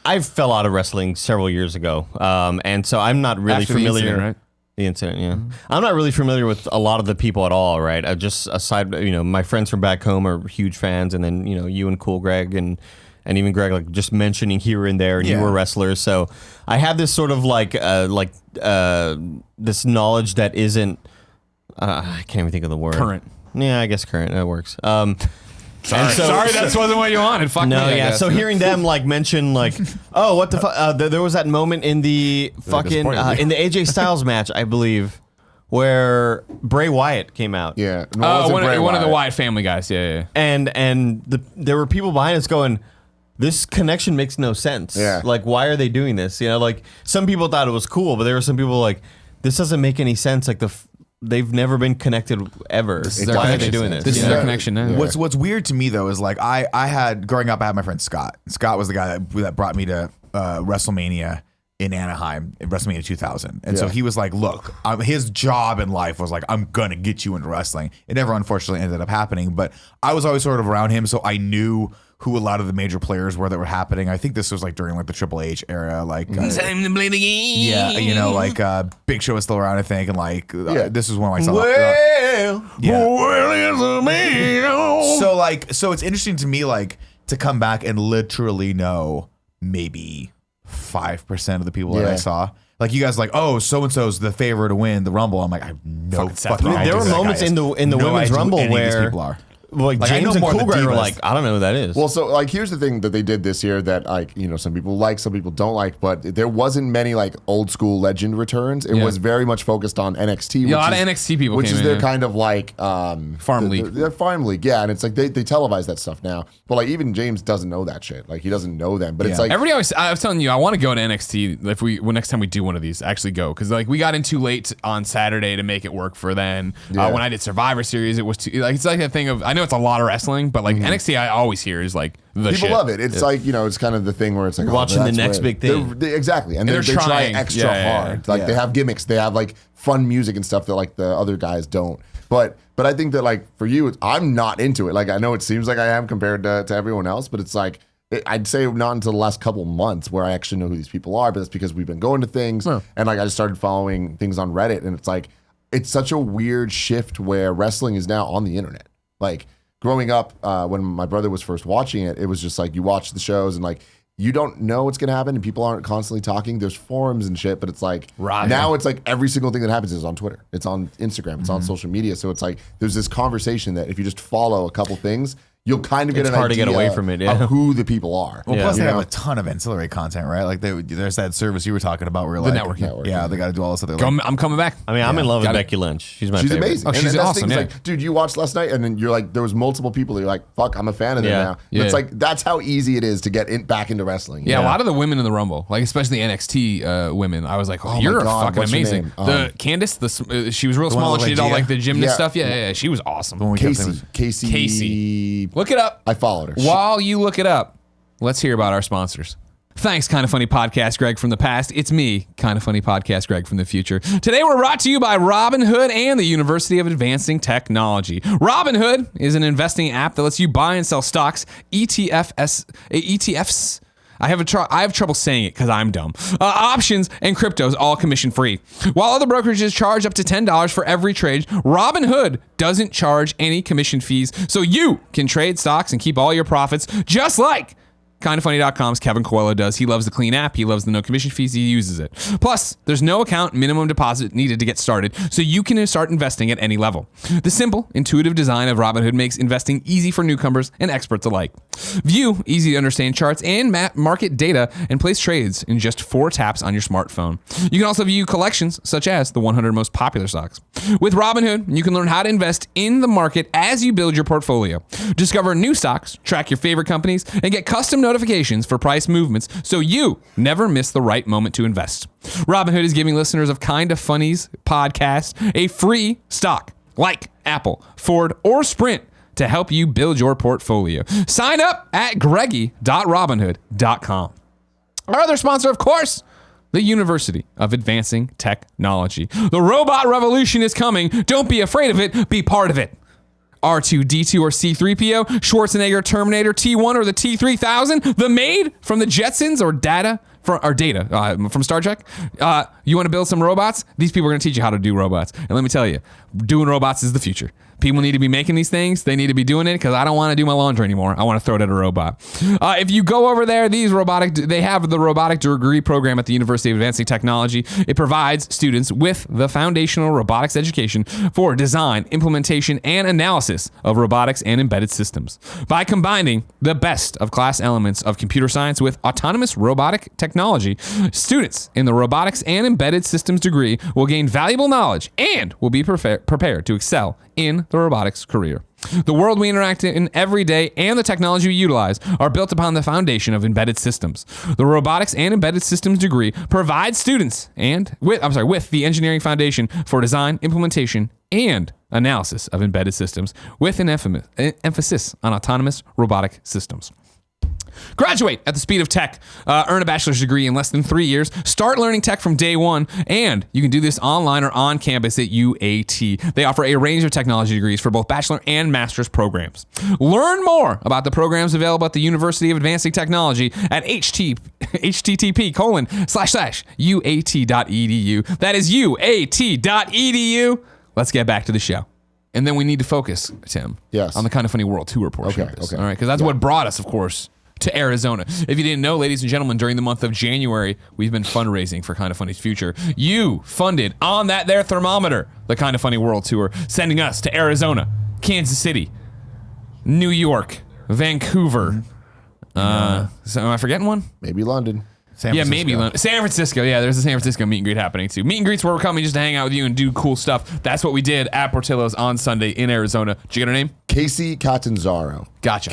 I fell out of wrestling several years ago, and so I'm not really After the familiar. incident, right? The incident, yeah. I'm not really familiar with a lot of the people at all, right? I just aside, my friends from back home are huge fans, and then you and Cool Greg and even Greg like just mentioning here and there, and you Yeah. were wrestlers, so I have this sort of like this knowledge that isn't. I can't even think of the word. Current. Yeah, I guess current. That works. Sorry, that wasn't what you wanted. Fuck No, me, I yeah. guess. So hearing them like mention like, oh, what the fuck? There was that moment in the fucking disappointed. in the AJ Styles match, I believe, where Bray Wyatt came out. Yeah. No, it wasn't Bray one of the Wyatt. Wyatt family guys. Yeah. And there were people behind us going, this connection makes no sense. Yeah. Like, why are they doing this? Like some people thought it was cool, but there were some people like, this doesn't make any sense. Like they've never been connected ever. their Why are they connection. doing this? This is You know? their connection now. What's weird to me though is like I had growing up, I had my friend Scott. Scott was the guy that brought me to WrestleMania in Anaheim, in WrestleMania 2000. And so Yeah. he was like, look, his job in life was like, I'm gonna get you into wrestling. It never unfortunately ended up happening, but I was always sort of around him, so I knew who a lot of the major players were that were happening. I think this was like during like the Triple H era, like Time to play the game. yeah, like Big Show was still around, I think, and like this was one of my Well, So it's interesting to me like to come back and literally know maybe 5% of the people that I saw. Like you guys, like, oh, so and so's the favorite to win the Rumble. I'm like, I have no fucking idea. There were who that moments guy is. in the No women's idea who Rumble any of these where people are. like Like, I James know and more than Coolgrey were divas. like, I don't know who that is. Well, so like here's the thing that they did this year that like some people like, some people don't like, but there wasn't many like old school legend returns. It was very much focused on NXT. Yeah, a lot of NXT people which came is in, their yeah. kind of like Farm league. Their farm league, yeah, and it's like they televise that stuff now. But like even James doesn't know that shit. Like he doesn't know them. But it's like Everybody always, I was telling you, I want to go to NXT if next time we do one of these, actually go. Because like we got in too late on Saturday to make it work for then. Yeah. When I did Survivor Series, it was too, like, it's like a thing of, I know it's a lot of wrestling, but like NXT I always hear is like the people shit. love it. It's like it's kind of the thing where it's like Watching the that's next where- big thing. Exactly, and they're they try trying. extra hard. Like they have gimmicks, they have like fun music and stuff that like the other guys don't. But I think that like for you, I'm not into it. Like I know it seems like I am compared to everyone else, but it's like I'd say not until the last couple months where I actually know who these people are. But that's because we've been going to things, and like I just started following things on Reddit, and it's like it's such a weird shift where wrestling is now on the internet. Like growing up, when my brother was first watching it, it was just like you watch the shows and like you don't know what's gonna happen, and people aren't constantly talking. There's forums and shit, but it's like now it's like every single thing that happens is on Twitter, it's on Instagram, it's on social media. So it's like there's this conversation that if you just follow a couple things, you'll kind of get It's an hard to idea get away from it, of who the people are. Well, plus they You have know? a ton of ancillary content, right? Like there's that service you were talking about where The like networking. yeah, they got to do all this other. I'm coming back. I mean, I'm in love with Got it. Becky Lynch. She's my She's favorite. amazing. Oh, she's and that's awesome, the thing, yeah. it's like, dude, you watched last night, and then you're like, there was multiple people that you're like, fuck, I'm a fan of them Yeah. now. Yeah. It's like that's how easy it is to get back into wrestling. Yeah, a lot of the women in the Rumble, like especially NXT women, I was like, oh, my you're God, fucking what's her amazing. name? The Candace, she was real one small that and she looked did all like like the gymnast Yeah. stuff. Yeah, she was awesome. When we kept saying- Casey. Look it up. I followed her. While you look it up, let's hear about our sponsors. Thanks, Kind of Funny Podcast Greg from the past. It's me, Kind of Funny Podcast Greg from the future. Today we're brought to you by Robinhood and the University of Advancing Technology. Robinhood is an investing app that lets you buy and sell stocks, ETFs. I have trouble saying it because I'm dumb. Options and cryptos, all commission free. While other brokerages charge up to $10 for every trade, Robinhood doesn't charge any commission fees, so you can trade stocks and keep all your profits, just like KindofFunny.com's Kevin Coelho does. He loves the clean app. He loves the no commission fees. He uses it. Plus, there's no account minimum deposit needed to get started, so you can start investing at any level. The simple, intuitive design of Robinhood makes investing easy for newcomers and experts alike. View easy to understand charts and market data and place trades in just 4 taps on your smartphone. You can also view collections such as the 100 most popular stocks. With Robinhood, you can learn how to invest in the market as you build your portfolio. Discover new stocks, track your favorite companies, and get custom notifications for price movements so you never miss the right moment to invest. Robinhood is giving listeners of Kind of Funny's podcast a free stock like Apple, Ford, or Sprint to help you build your portfolio. Sign up at greggy.robinhood.com. Our other sponsor, of course, the University of Advancing Technology. The robot revolution is coming. Don't be afraid of it. Be part of it. R2-D2 or C-3PO, Schwarzenegger, Terminator, T-1 or the T-3000, the Maid from the Jetsons or Data from Star Trek. You want to build some robots? These people are going to teach you how to do robots. And let me tell you, doing robots is the future. People need to be making these things. They need to be doing it because I don't want to do my laundry anymore. I want to throw it at a robot. If you go over there, they have the robotic degree program at the University of Advancing Technology. It provides students with the foundational robotics education for design, implementation, and analysis of robotics and embedded systems. By combining the best of class elements of computer science with autonomous robotic technology, students in the robotics and embedded systems degree will gain valuable knowledge and will be prepared to excel in the robotics career. The world we interact in every day and the technology we utilize are built upon the foundation of embedded systems. The robotics and embedded systems degree provides students with the engineering foundation for design, implementation, and analysis of embedded systems with an emphasis on autonomous robotic systems. Graduate at the speed of tech, earn a bachelor's degree in less than 3 years, start learning tech from day one, and you can do this online or on campus at UAT. They offer a range of technology degrees for both bachelor and master's programs. Learn more about the programs available at the University of Advancing Technology at http://uat.edu. That is uat.edu. Let's get back to the show. And then we need to focus, Tim, Yes. on the Kind of Funny World Tour portion Okay, of this. okay. All right, because that's what brought us, of course, to Arizona. If you didn't know, ladies and gentlemen, during the month of January, we've been fundraising for Kind of Funny's future. You funded on that there thermometer the Kind of Funny World Tour, sending us to Arizona, Kansas City, New York, Vancouver. So am I forgetting one? Maybe London. San Francisco. Maybe London. San Francisco. Yeah, there's a San Francisco meet and greet happening too. Meet and greets where we're coming just to hang out with you and do cool stuff. That's what we did at Portillo's on Sunday in Arizona. Did you get her name? Casey Catanzaro. Gotcha.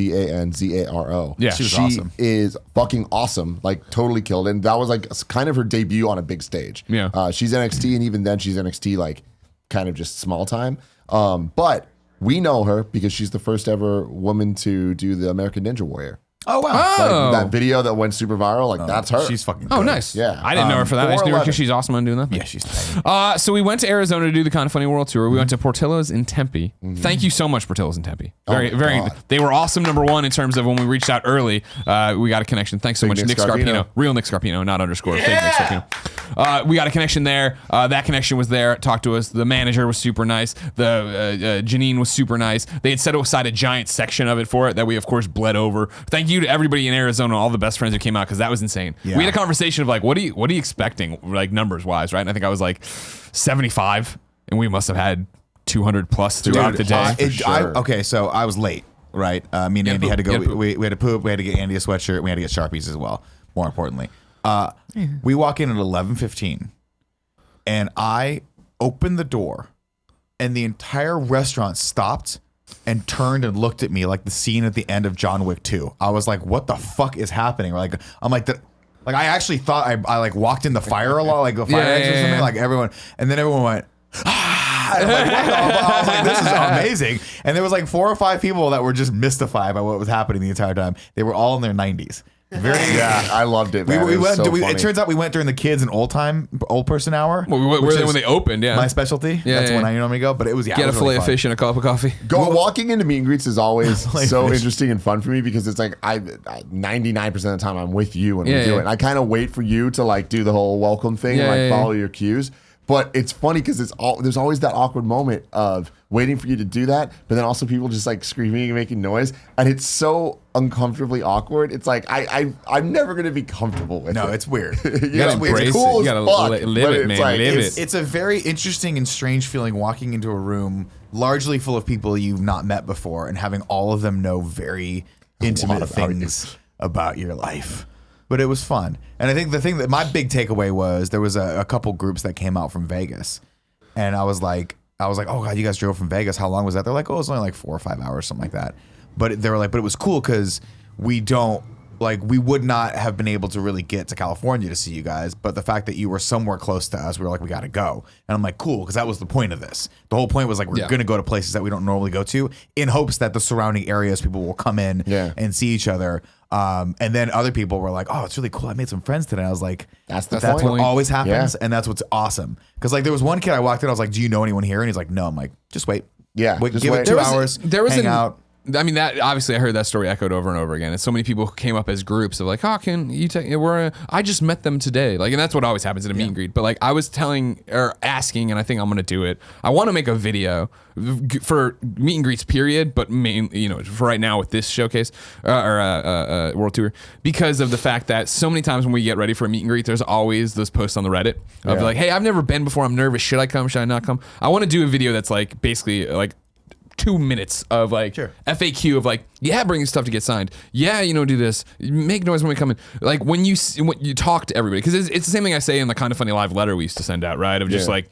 KACYCATANZARO. Yeah. She was She awesome. is fucking awesome. Like, totally killed. And that was like kind of her debut on a big stage. Yeah. She's NXT, and even then she's NXT like kind of just small time. But we know her because she's the first ever woman to do the American Ninja Warrior. Oh wow. Oh. Like, that video that went super viral, like that's her. She's fucking Oh, good. nice. Yeah. I didn't know her for that. I just knew her 4'11". because she's awesome on doing that. Yeah, she's tight. So we went to Arizona to do the Kind of Funny World Tour. We went to Portillo's in Tempe. Thank you so much, Portillo's in Tempe. Very, my very. God. They were awesome. Number one in terms of when we reached out early, we got a connection. Thanks so much, Nick Nick Scarpino. Scarpino. Real Nick Scarpino, not underscore. Fake Nick Scarpino. We got a connection there. That connection was there. Talked to us. The manager was super nice. The Janine was super nice. They had set aside a giant section of it for it that we of course bled over. Thank you to everybody in Arizona, all the best friends who came out because that was insane. Yeah. We had a conversation of like, what are you expecting, like numbers wise, right? And I think I was like 75, and we must have had 200 plus throughout the day. Okay, so I was late, right? Me and Andy poop. had to go. You had to poop. We had to poop. We had to get Andy a sweatshirt. We had to get Sharpies as well. More importantly, we walk in at 11:15, and I opened the door, and the entire restaurant stopped and turned and looked at me like the scene at the end of John Wick 2. I was like, "What the fuck is happening?" Like, I'm like like I actually thought I like walked in the fire alarm, like the fire exit or something. Like everyone, and then everyone went. And I'm like, what the fuck? I was like, this is amazing. And there was like 4 or 5 people that were just mystified by what was happening the entire time. They were all in their 90s. Very Yeah, I loved it, man. We It was went. so funny. It turns out we went during the kids and old person hour. Well, we went which when is they opened, yeah. my specialty. Yeah, That's yeah, when yeah. I normally go. But it was Get it a was fillet really of fun. fish and a cup of coffee. Walking into meet and greets is always so fish. interesting and fun for me because it's like I 99% of the time I'm with you when Yeah, we do yeah. it. And I kind of wait for you to like do the whole welcome thing and Yeah, like yeah, follow your cues. But it's funny because there's always that awkward moment of waiting for you to do that, but then also people just like screaming and making noise, and it's so uncomfortably awkward. It's like I'm never gonna be comfortable with it. No, it's weird. You gotta know, embrace it's it. cool You as gotta fuck, live but it, it's man. like, Live it's- it. It's a very interesting and strange feeling walking into a room largely full of people you've not met before and having all of them know very intimate about things about your life. But it was fun. And I think the thing that my big takeaway was there was a couple groups that came out from Vegas. And I was like, oh God, you guys drove from Vegas. How long was that? They're like, oh, it was only like 4 or 5 hours, something like that. But they were like, but it was cool because we would not have been able to really get to California to see you guys. But the fact that you were somewhere close to us, we were like, we got to go. And I'm like, cool, because that was the point of this. The whole point was like, we're Yeah. going to go to places that we don't normally go to in hopes that the surrounding areas, people will come in and see each other. And then other people were like, oh, it's really cool. I made some friends today. I was like, That's the that's point. what always happens. Yeah. And that's what's awesome. Because like there was one kid I walked in, I was like, do you know anyone here? And he's like, no. I'm like, just wait. Yeah, Wait, just give wait. it 2 There was- hours. there was hang an- out. I mean, that obviously I heard that story echoed over and over again. And so many people came up as groups of like, oh, can you take? I just met them today. Like, and that's what always happens at a meet and greet. But like, I was telling or asking, and I think I'm gonna do it. I want to make a video for meet and greets, period. But for right now with this showcase or world tour, because of the fact that so many times when we get ready for a meet and greet, there's always those posts on the Reddit of like, hey, I've never been before. I'm nervous. Should I come? Should I not come? I want to do a video that's like basically like 2 minutes of like FAQ of like, yeah, bring your stuff to get signed. Yeah, do this. Make noise when we come in. Like when you talk to everybody, because it's the same thing I say in the Kind of Funny Live letter we used to send out, right? Of just like,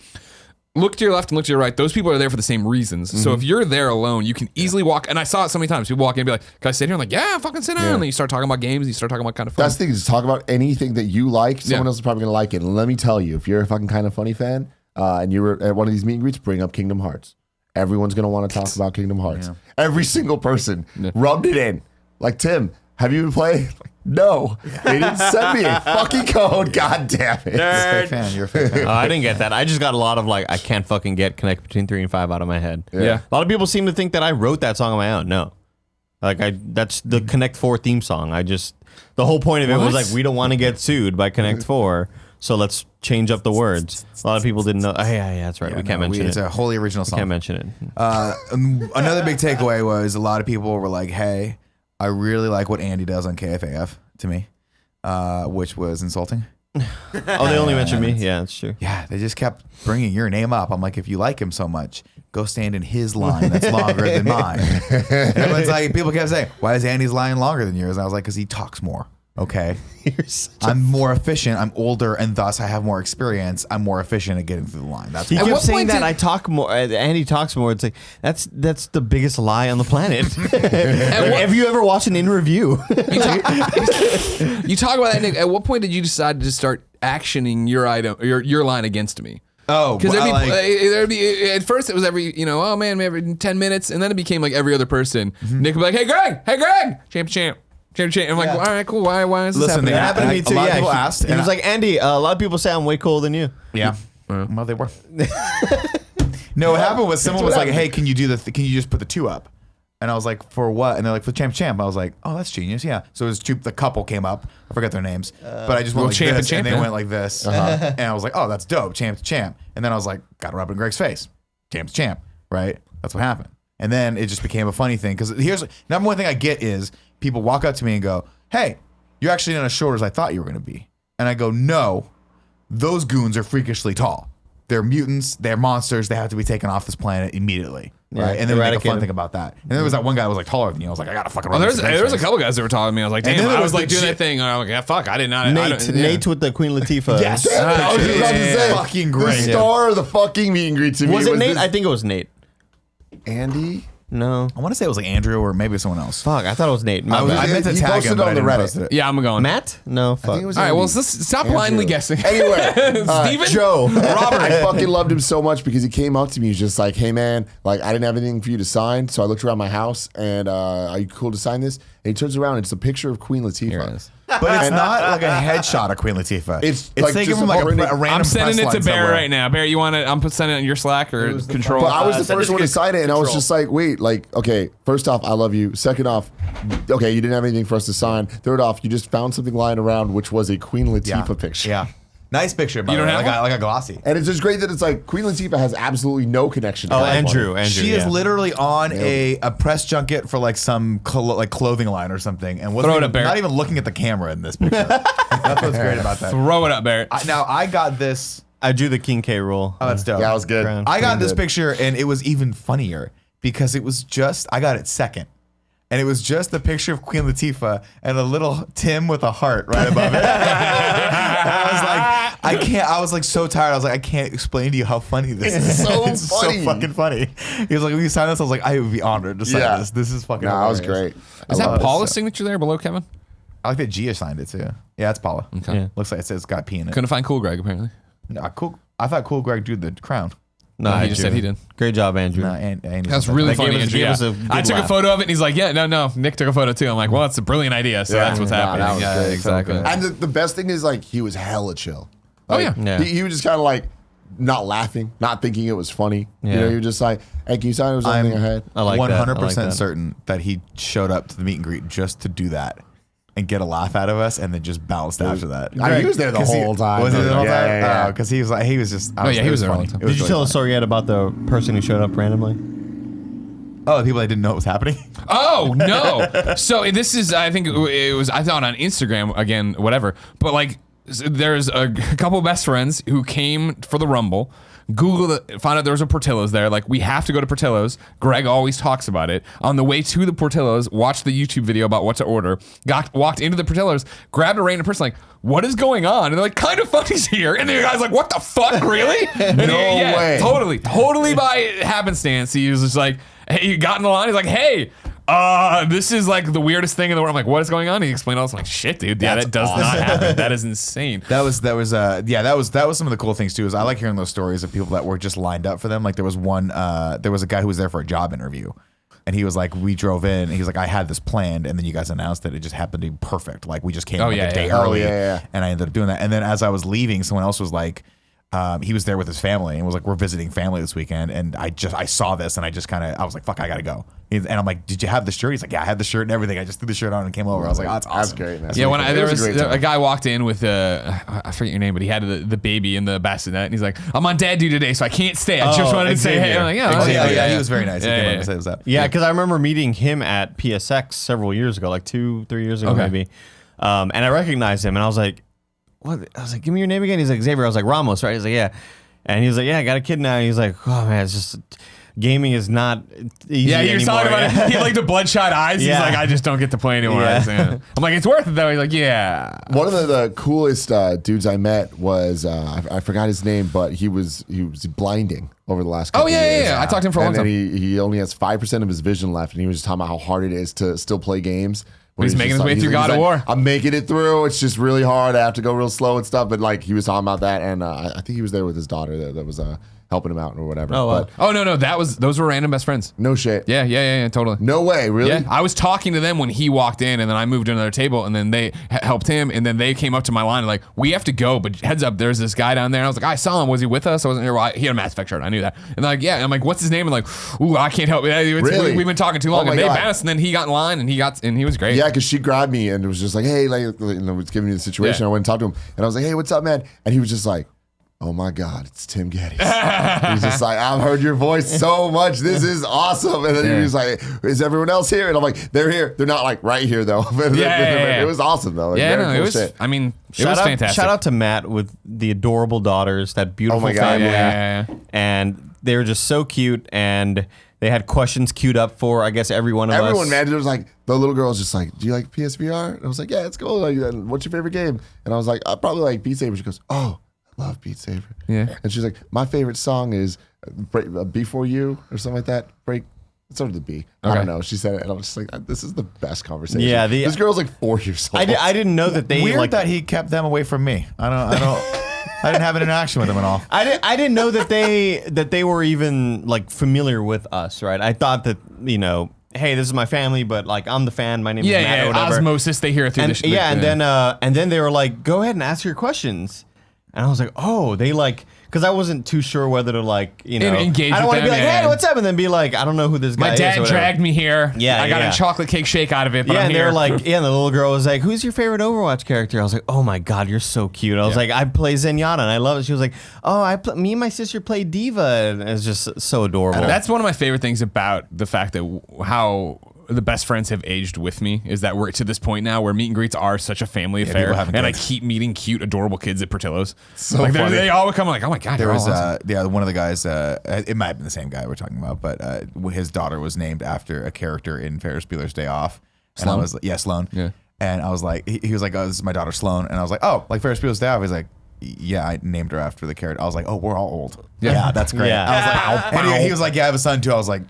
look to your left and look to your right. Those people are there for the same reasons. So if you're there alone, you can easily walk. And I saw it so many times. People walk in and be like, can I sit here? I'm like, yeah, fucking sit down. And then you start talking about games. And you start talking about Kind of Funny. That's the thing, is talk about anything that you like. Someone Yeah. else is probably gonna like it. And let me tell you, if you're a fucking Kind of Funny fan and you were at one of these meet and greets, bring up Kingdom Hearts. Everyone's gonna want to talk about Kingdom Hearts. Every single person rubbed it in. Like, Tim, have you been playing? No, they didn't send me a fucking code. God damn it! You're a fake fan. You're a fake fan. I didn't get that. I just got a lot of like, I can't fucking get Connect Between 3 and 5 out of my head. Yeah. A lot of people seem to think that I wrote that song on my own. No. That's the Connect 4 theme song. The whole point of it was like, we don't want to get sued by Connect 4, so let's change up the words. A lot of people didn't know. Oh, yeah, that's right. we can't mention It's it. a wholly original song. Can't mention it. Another big takeaway was a lot of people were like, hey, I really like what Andy does on KFAF to me, which was insulting. Oh, they only mentioned me. Yeah, that's true. Yeah, they just kept bringing your name up. I'm like, if you like him so much, go stand in his line that's longer than mine. And everyone's like, people kept saying, why is Andy's line longer than yours? And I was like, because he talks more. Okay. I'm more efficient. I'm older, and thus I have more experience. I'm more efficient at getting through the line. That's He why. kept saying that I talk more. Andy talks more. It's like that's the biggest lie on the planet. Have you ever watched an in review? You talk about that, Nick. At what point did you decide to start actioning your item, your line against me? Oh, Because well, there'd be at first it was every oh man, every 10 minutes, and then it became like every other person. Nick would be like, hey Greg, champ. I'm like, well, all right, cool. Why is this Listen, happening? they That happened to me too. A lot of Yeah, people asked, He and was like, Andy, a lot of people say I'm way cooler than you. yeah. Well, they were. No, what happened was someone was like, hey, can you do can you just put the 2 up? And I was like, for what? And they're like, for champ. I was like, oh, that's genius. Yeah. So it was the couple came up. I forgot their names, but I just went like champ this, and and they champion. went like this, and I was like, oh, that's dope, champ. And then I was like, got to rub it in Greg's face, champ, right? That's what happened. And then it just became a funny thing because here's number one thing I get is people walk up to me and go, hey, you're actually not as short as I thought you were going to be. And I go, no, those goons are freakishly tall. They're mutants. They're monsters. They have to be taken off this planet immediately. Yeah, Right. And then we make a fun eradicated. thing about that. And there was that one guy that was like taller than you. I was like, I got to fucking Oh, rub there was a couple guys that were talking to me. I was like, And damn. then there I was was like the doing G- that thing. And I'm like, yeah, fuck. I did not. Nate with the Queen Latifah. Yes. I was just about to say, Fucking the great. star of the fucking meet and greet to me Was it Nate? this- I think it was Nate. Andy? No. I want to say it was like Andrew or maybe someone else. Fuck, I thought it was Nate. I meant to He tag posted him, but on I the didn't Reddit. post it. Yeah, I'm going. Matt? No, I fuck. think it was All right, well, Andy. stop Andrew. blindly guessing. Anyway, Steven? Joe, Robert, I fucking loved him so much because he came up to me. He's just like, "Hey man, like I didn't have anything for you to sign, so I looked around my house and are you cool to sign this?" And he turns around and it's a picture of Queen Latifah. Here it is. But it's not like a headshot of Queen Latifah. It's it's like taken just from like a a printed- random I'm sending it press to line Barry somewhere. right now. Barry, you want it? I'm sending it on your Slack or Control. But I was the send first it one to to sign it, and I was Control. just like, wait, like, okay, first off, I love you. Second off, okay, you didn't have anything for us to sign. Third off, you just found something lying around, which was a Queen Latifah picture. Yeah. Nice picture, by You the don't way. have Like a glossy. And it's just great that it's like Queen Latifah has absolutely no connection to Oh, California. Andrew. She is yeah. literally on a press junket for like some clothing line or something, and wasn't Throw it even, up, Barrett. not even looking at the camera in this picture. That's what's great about that. Throw it up, Barrett. Now I got this. I drew the King K roll. Oh, that's dope. Yeah, that was good. Crown. I got this Good. picture, and it was even funnier because it was just I got it second. And it was just the picture of Queen Latifah and a little Tim with a heart right above it. And I was like, I was like so tired. I was like, I can't explain to you how funny this is. so It's funny. so fucking funny. He was like, when you sign this, I was like, I would be honored to sign Yeah. this. This is fucking No, that was hilarious. great. Is I that love it. Paula's signature there below Kevin? I like that Gia signed it too. Yeah, it's Paula. Okay. Yeah. Looks like it's got P in it. Couldn't find Cool Greg, apparently. No, cool. I thought Cool Greg drew the crown. No, he I just drew said he it. did. Great job, Andrew. No, and That's really That funny, gave us- Andrew. gave Yeah. us a good I took a laugh. photo of it, and he's like, yeah, no, Nick took a photo too. I'm like, well, it's a brilliant idea, so Yeah. that's what's No, happening. that was Yeah, good. So exactly. good. And the best thing is like he was hella chill. Oh, Like, yeah. Yeah. He was just kind of like not laughing, not thinking it was funny. You Yeah. know, he was just like, "Hey, can you sign? It was something I had." I like that. I like 100% that. certain that he showed up to the meet and greet just to do that and get a laugh out of us, and then just bounced after that. I mean, he was there the 'Cause whole time. Was he there the whole Yeah, time? yeah, yeah. Because he was like, he was just. Oh, yeah, he it was there all funny. the time. It was Did you really tell a funny. story yet about the person who showed up randomly? Oh, the people that didn't know what was happening. Oh no! So this is, I think it was, I thought on Instagram again, whatever. But like, there's a couple of best friends who came for the Rumble. Googled it, found out there was a Portillo's there. Like, we have to go to Portillo's. Greg always talks about it. On the way to the Portillo's, watched the YouTube video about what to order. Walked into the Portillo's, grabbed a random person, like, what is going on? And they're like, Kind of Funny's here. And the guy's like, what the fuck, really? And No way. Totally by happenstance. He was just like, hey, he got in the line. He's like, hey, this is like the weirdest thing in the world. I'm like, what is going on? He explained all this. I'm like, shit, dude. Yeah, That's that does not happen. That is insane. That was some of the cool things too. Is I like hearing those stories of people that were just lined up for them. Like there was a guy who was there for a job interview, and he was like, we drove in, and he was like, I had this planned, and then you guys announced it. It just happened to be perfect. Like we just came Oh, like yeah, a day yeah. early, Oh, yeah. and I ended up doing that. And then as I was leaving, someone else was like, he was there with his family and was like, we're visiting family this weekend. And I saw this and I was like, fuck, I got to go. And I'm like, did you have the shirt? He's like, yeah, I had the shirt and everything. I just threw the shirt on and came over. I was like, oh, that's awesome. That's great. Man. Yeah, when there was a great time. a guy walked in with I forget your name, but he had the baby in the bassinet, and he's like, "I'm on dad duty today, so I can't stay. I just wanted to say hey." I'm like, Yeah, he was very nice. He came over and said that. Yeah, because I remember meeting him at PSX several years ago, like 2-3 years ago maybe. And I recognized him, and I was like, "What?" I was like, "Give me your name again." He's like, "Xavier." I was like, "Ramos, right?" He's like, "Yeah." And he was like, "Yeah, I got a kid now." And he's like, "Oh man, it's just." Gaming is not easy Yeah, he was anymore. talking about it. He had like the bloodshot eyes. Yeah. He's like, I just don't get to play anymore. Yeah. I'm like, it's worth it though. He's like, yeah. One of the coolest dudes I met was I forgot his name, but he was blinding over the last couple Oh, yeah, years. yeah. I talked to him for a long and time. then he only has 5% of his vision left, and he was just talking about how hard it is to still play games. Where He's making just his way he's through God of like, War. I'm making it through. It's just really hard. I have to go real slow and stuff. But like he was talking about that, and I think he was there with his daughter that was helping him out or whatever. Oh, wow. But Oh, no. Those were random best friends. no shit. Yeah, totally. No way, really? Yeah, I was talking to them when he walked in, and then I moved to another table, and then they helped him, and then they came up to my line and like, we have to go, but heads up, there's this guy down there. And I was like, I saw him. Was he with us? I wasn't here. Well, he had a Mass Effect shirt. I knew that. And like, yeah, I'm like, what's his name? And like, ooh, I can't help it. Really? We've been talking too long, Oh my and they God. bounced, and then he got in line, and he was great. Yeah, because she grabbed me and it was just like, hey, like, was giving me the situation. Yeah. I went and talked to him, and I was like, hey, what's up, man? And he was just like, oh my God, it's Tim Gettys. He's just like, I've heard your voice so much. This is awesome. And then he was like, is everyone else here? And I'm like, they're here. They're not like right here though. Yeah. It was awesome though. Like, Yeah, very no, cool it was. shit. I mean, it was fantastic. Shout out to Matt with the adorable daughters, that beautiful my God, family. yeah. And they were just so cute, and they had questions queued up for, I guess, every one of us. Everyone, man, it was like, the little girl was just like, do you like PSVR? And I was like, yeah, it's cool. Like, what's your favorite game? And I was like, I probably like Beat Saber. She goes, oh, I love Beat Saber. Yeah. And she's like, my favorite song is Before You or something like that. It's under the B. I Okay. don't know. She said it, and I was just like, this is the best conversation. Yeah, this girl's like 4 years old. I didn't know that they Weird like that he kept them away from me. I didn't have an interaction with them at all. I didn't know that they were even like familiar with us, right? I thought that, hey, this is my family, but like I'm the fan. My name is Matt or whatever. Osmosis. They hear it through And the and then they were like, go ahead and ask your questions. And I was like, oh, they like, because I wasn't too sure whether to like, Engage I don't with want to be them, like, yeah. hey, what's up? And then be like, I don't know who this guy My is. or dad whatever. dragged me here. Yeah, I got yeah. a chocolate cake shake out of it, but Yeah, I'm and they here. were like, yeah, and the little girl was like, who's your favorite Overwatch character? I was like, oh my God, you're so cute. I was like, I play Zenyatta and I love it. She was like, oh, me and my sister play Diva. And it's just so adorable. That's one of my favorite things about the fact that how the best friends have aged with me is that we're to this point now where meet and greets are such a family affair, people having and I kids. keep meeting cute, adorable kids at Portillo's. So like funny. they all would come like, oh my God, There you're was all awesome. one of the guys. It might have been the same guy we're talking about, but his daughter was named after a character in Ferris Bueller's Day Off. And I Sloan? was like, Sloan. Yeah. And I was like, he was like, oh, this is my daughter Sloan. And I was like, oh, like Ferris Bueller's Day Off. He's like, yeah, I named her after the character. I was like, oh, we're all old. Yeah, that's great. Yeah. I was like, and he was like, yeah, I have a son too. I was like.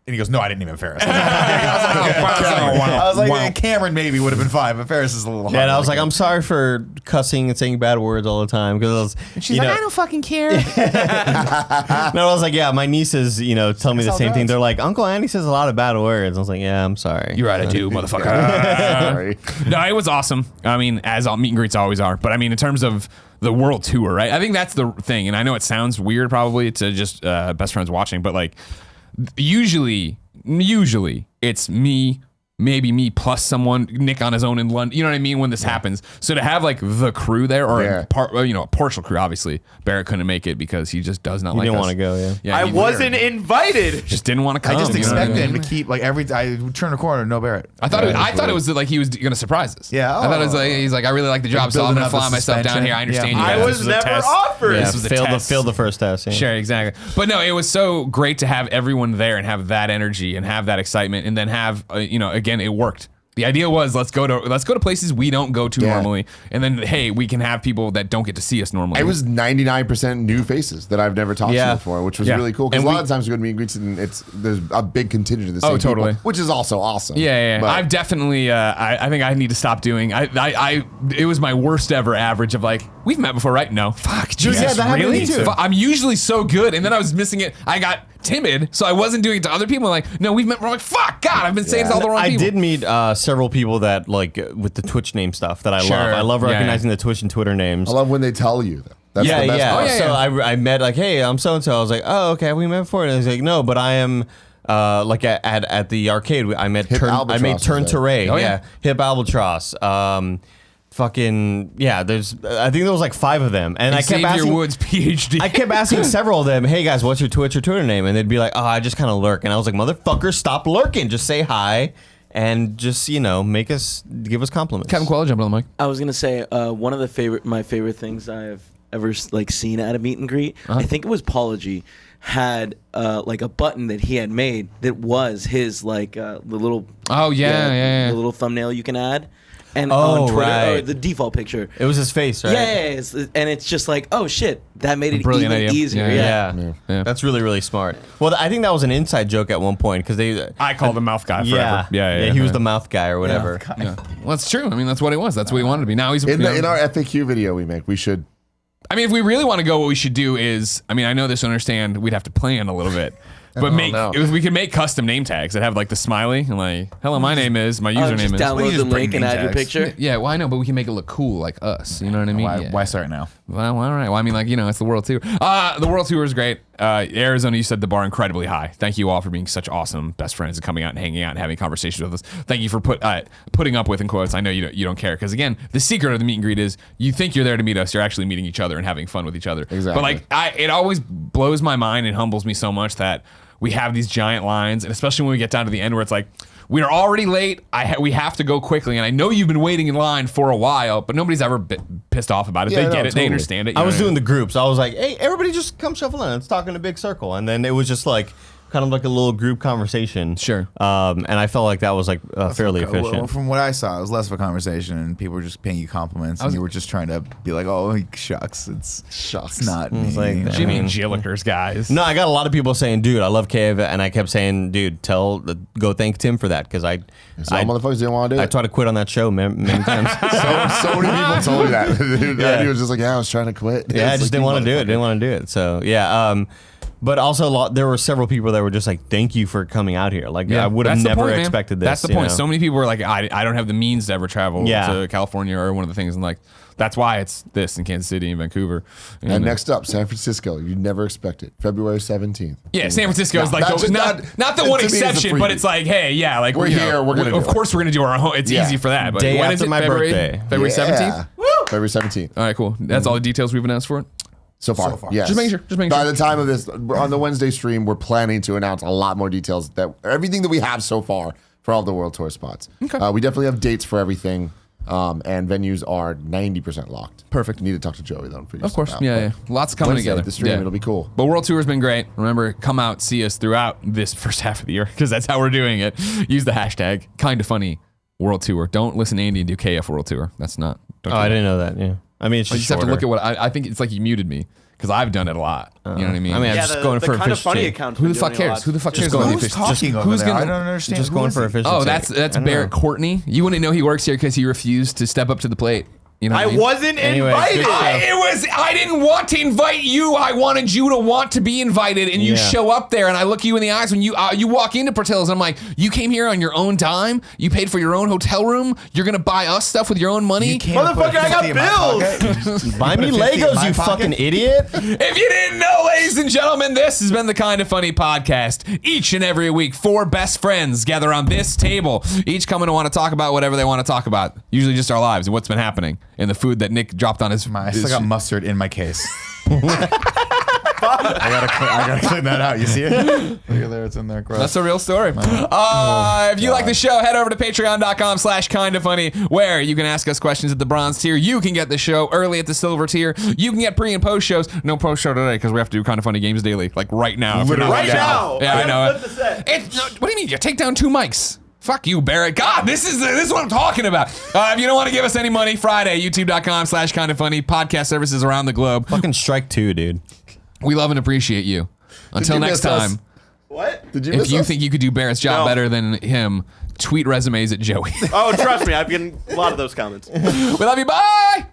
And he goes, no, I didn't name him Ferris. I was like, Cameron maybe would have been fine, but Ferris is a little hard. Yeah, and I was like, I'm sorry for cussing and saying bad words all the time because She's like, I don't fucking care. No, I was like, yeah, my nieces, tell me the same thing. They're like, Uncle Andy says a lot of bad words. I was like, yeah, I'm sorry. You're right, I do, motherfucker. Sorry. No, it was awesome. I mean, as all meet and greets always are. But I mean, in terms of the world tour, right? I think that's the thing. And I know it sounds weird probably to just best friends watching, but like usually it's me, maybe me plus someone, Nick on his own in London. You know what I mean? When this happens. So to have like the crew there or Yeah. a partial crew, obviously Barrett couldn't make it because he just does not You like didn't us. want to go, yeah. I I wasn't invited. just didn't want to come. I just you know what expected mean? him to keep like I would turn a corner, no Barrett. I thought it was like he was gonna surprise us. Yeah, I thought it was like he's like I really like the job, so I'm building gonna up the fly myself down suspension. here. I understand Yeah. you I guys. was This a never test. offered. Yeah, This this was a failed test. the first test. Yeah. Sure, exactly. But no, it was so great to have everyone there and have that energy and have that excitement, and then have again, it worked. The idea was let's go to places we don't go to Yeah. normally, and then hey, we can have people that don't get to see us normally. It was 99% new faces that I've never talked Yeah. to before, which was Yeah. really cool. Because And a lot of times we go to meet and greets and there's a big contingent of the same Oh, totally. people, which is also awesome. Yeah. But I've definitely. I think I need to stop doing. It was my worst ever average of like we've met before, right? No, fuck, Jesus, yeah, that happened to really? me too. I'm usually so good, and then I was missing it. I got timid, so I wasn't doing it to other people. Like, no, we've met. We're like, fuck, God, I've been saying this to all the wrong I people. did meet several people that like with the Twitch name stuff that I Sure. love. I love Yeah. recognizing the Twitch and Twitter names. I love when they tell you, though. That's yeah, the best yeah. part. Oh, yeah, So yeah. I met like, hey, I'm so and so. I was like, oh, okay, we met before. And he's like, no, but I am like at the arcade. I met Hip Albatross made was Turn there. to Ray. Oh, yeah. yeah. Hip Albatross. Fucking yeah. I think there was like 5 of them, and I kept Xavier asking. Woods, PhD. I kept asking several of them, hey guys, what's your Twitch or Twitter name? And they'd be like, oh, I just kind of lurk. And I was like, motherfucker, stop lurking. Just say hi and just, give us compliments. Kevin Quella, jump on the mic. I was gonna say one of my favorite things I've ever like seen at a meet and greet. I think it was Apology had like a button that he had made that was his like the little Oh, yeah. the little thumbnail you can add. And Oh, on Twitter, right. the default picture. It was his face, right? Yeah, and it's just like, oh shit, that made it Brilliant even idea. easier. Yeah. Yeah. That's really, really smart. Well, I think that was an inside joke at one point because they. I called him mouth guy forever. Yeah. He was the mouth guy or whatever. Yeah. Well, that's true. I mean, that's what he was. That's what he wanted to be. Now he's In our FAQ video we make, we should. I mean, if we really want to go, what we should do is, I mean, I know this to understand, we'd have to plan a little bit. But no. if we could make custom name tags that have like the smiley and like, hello, my name is, my username Just is. download you the just bring link and name add your tags? picture. Yeah, well, I know, but we can make it look cool like us. You know what I mean? Yeah. Why start now? Well, all right. Well, I mean, like, it's the World Tour. The World Tour is great. Arizona, you said the bar incredibly high. Thank you all for being such awesome best friends and coming out and hanging out and having conversations with us. Thank you for putting up with, in quotes. I know you don't care because again, the secret of the meet and greet is you think you're there to meet us, you're actually meeting each other and having fun with each other. Exactly. But like, it always blows my mind and humbles me so much that we have these giant lines, and especially when we get down to the end where it's like, we are already late. We have to go quickly, and I know you've been waiting in line for a while, but nobody's ever pissed off about it. Yeah, They no, get it. They totally. understand it. I was doing the groups. I was like, hey, everybody just come shuffle in. Let's talk in a big circle. And then it was just like kind of like a little group conversation. Sure. And I felt like that was like fairly Well, efficient. from what I saw, it was less of a conversation, and people were just paying you compliments, and you were just trying to be like, "Oh, shucks, it's not me." like that. Jimmy I mean- Jillikers, guys. No, I got a lot of people saying, dude, I love Cave. And I kept saying, dude, go thank Tim for that. Because Some motherfuckers didn't want to do I it. tried to quit on that show many times. So many people told me that. Yeah. He was just like, yeah, I was trying to quit. Yeah, I It's just like, didn't you want to do it. motherfucker. Didn't want to do it. So yeah. But also, there were several people that were just like, "Thank you for coming out here." Like, I would have That's the never point, man. expected this. That's the you point. know? So many people were like, I don't have the means to ever travel Yeah. to California or one of the things. And like, that's why it's this in Kansas City and Vancouver. And next up, San Francisco. You never expect it. February 17th. Yeah, San Francisco is like Not just- not the to one me, it's a exception, but freebie. it's like, hey, yeah, like We're here, we're gonna of do it. course we're gonna do our own. It's Yeah. easy for that. But Day when after is it? my February, birthday. February 17th. February 17th. All right, cool. That's all the details we've announced for it. So far. Yes. Just making sure, just making By sure. the time of this, on the Wednesday stream, we're planning to announce a lot more details that everything that we have so far for all the World Tour spots. Okay. We definitely have dates for everything, and venues are 90% locked. Perfect. Need to talk to Joey though. Of course, yeah. Lots coming Wednesday, together. the stream, Yeah. it'll be cool. But World Tour has been great. Remember, come out, see us throughout this first half of the year because that's how we're doing it. Use the hashtag Kinda Funny World Tour. Don't listen to Andy and do KF World Tour. That's not. Don't Oh, do I that. didn't know that. Yeah. I mean, it's You just just have to look shorter. at what I think it's like you muted me because I've done it a lot. You know what I mean? I mean, I'm Yeah, just going for a kind of fish funny shake. account. who the fuck cares? Who the fuck cares going- about the Who's fish? talking over who's there? gonna- I don't understand. Just Who going is for he? a fish. Oh, shake. that's I don't Barrett know. Courtney. You wouldn't know he works here because he refused to step up to the plate. You know what I mean? wasn't Anyway, invited. good show. I didn't want to invite you. I wanted you to want to be invited, and you Yeah. show up there, and I look you in the eyes when you walk into Portillo's, and I'm like, you came here on your own dime. You paid for your own hotel room. You're gonna buy us stuff with your own money. You can't put Motherfucker, I got 50 in my pocket. Buy me Put a 50 in Legos, my you pocket. fucking idiot. If you didn't know, ladies and gentlemen, this has been the Kinda Funny podcast. Each and every week, 4 best friends gather on this table, each coming to want to talk about whatever they want to talk about. Usually just our lives and what's been happening and the food that Nick dropped on his. I still got mustard in my case. I gotta clean that out. You see it? Look at there, it's in there. Gross. That's a real story. If you like the show, head over to patreon.com/kindafunny, where you can ask us questions at the bronze tier. You can get the show early at the silver tier. You can get pre and post shows. No post show today because we have to do Kinda Funny games daily, like right now. If you're not Literally watching. now. Yeah, I know. Flip the set. What do you mean? You take down 2 mics. Fuck you, Barrett. God, this is what I'm talking about. If you don't want to give us any money, Friday, youtube.com/kindafunny, podcast services around the globe. Fucking strike 2, dude. We love and appreciate you. Until you next miss us? time, What? Did you if miss you us? think you could do Barrett's job No. better than him, tweet resumes at Joey. Oh, trust me, I've gotten a lot of those comments. We love you. Bye.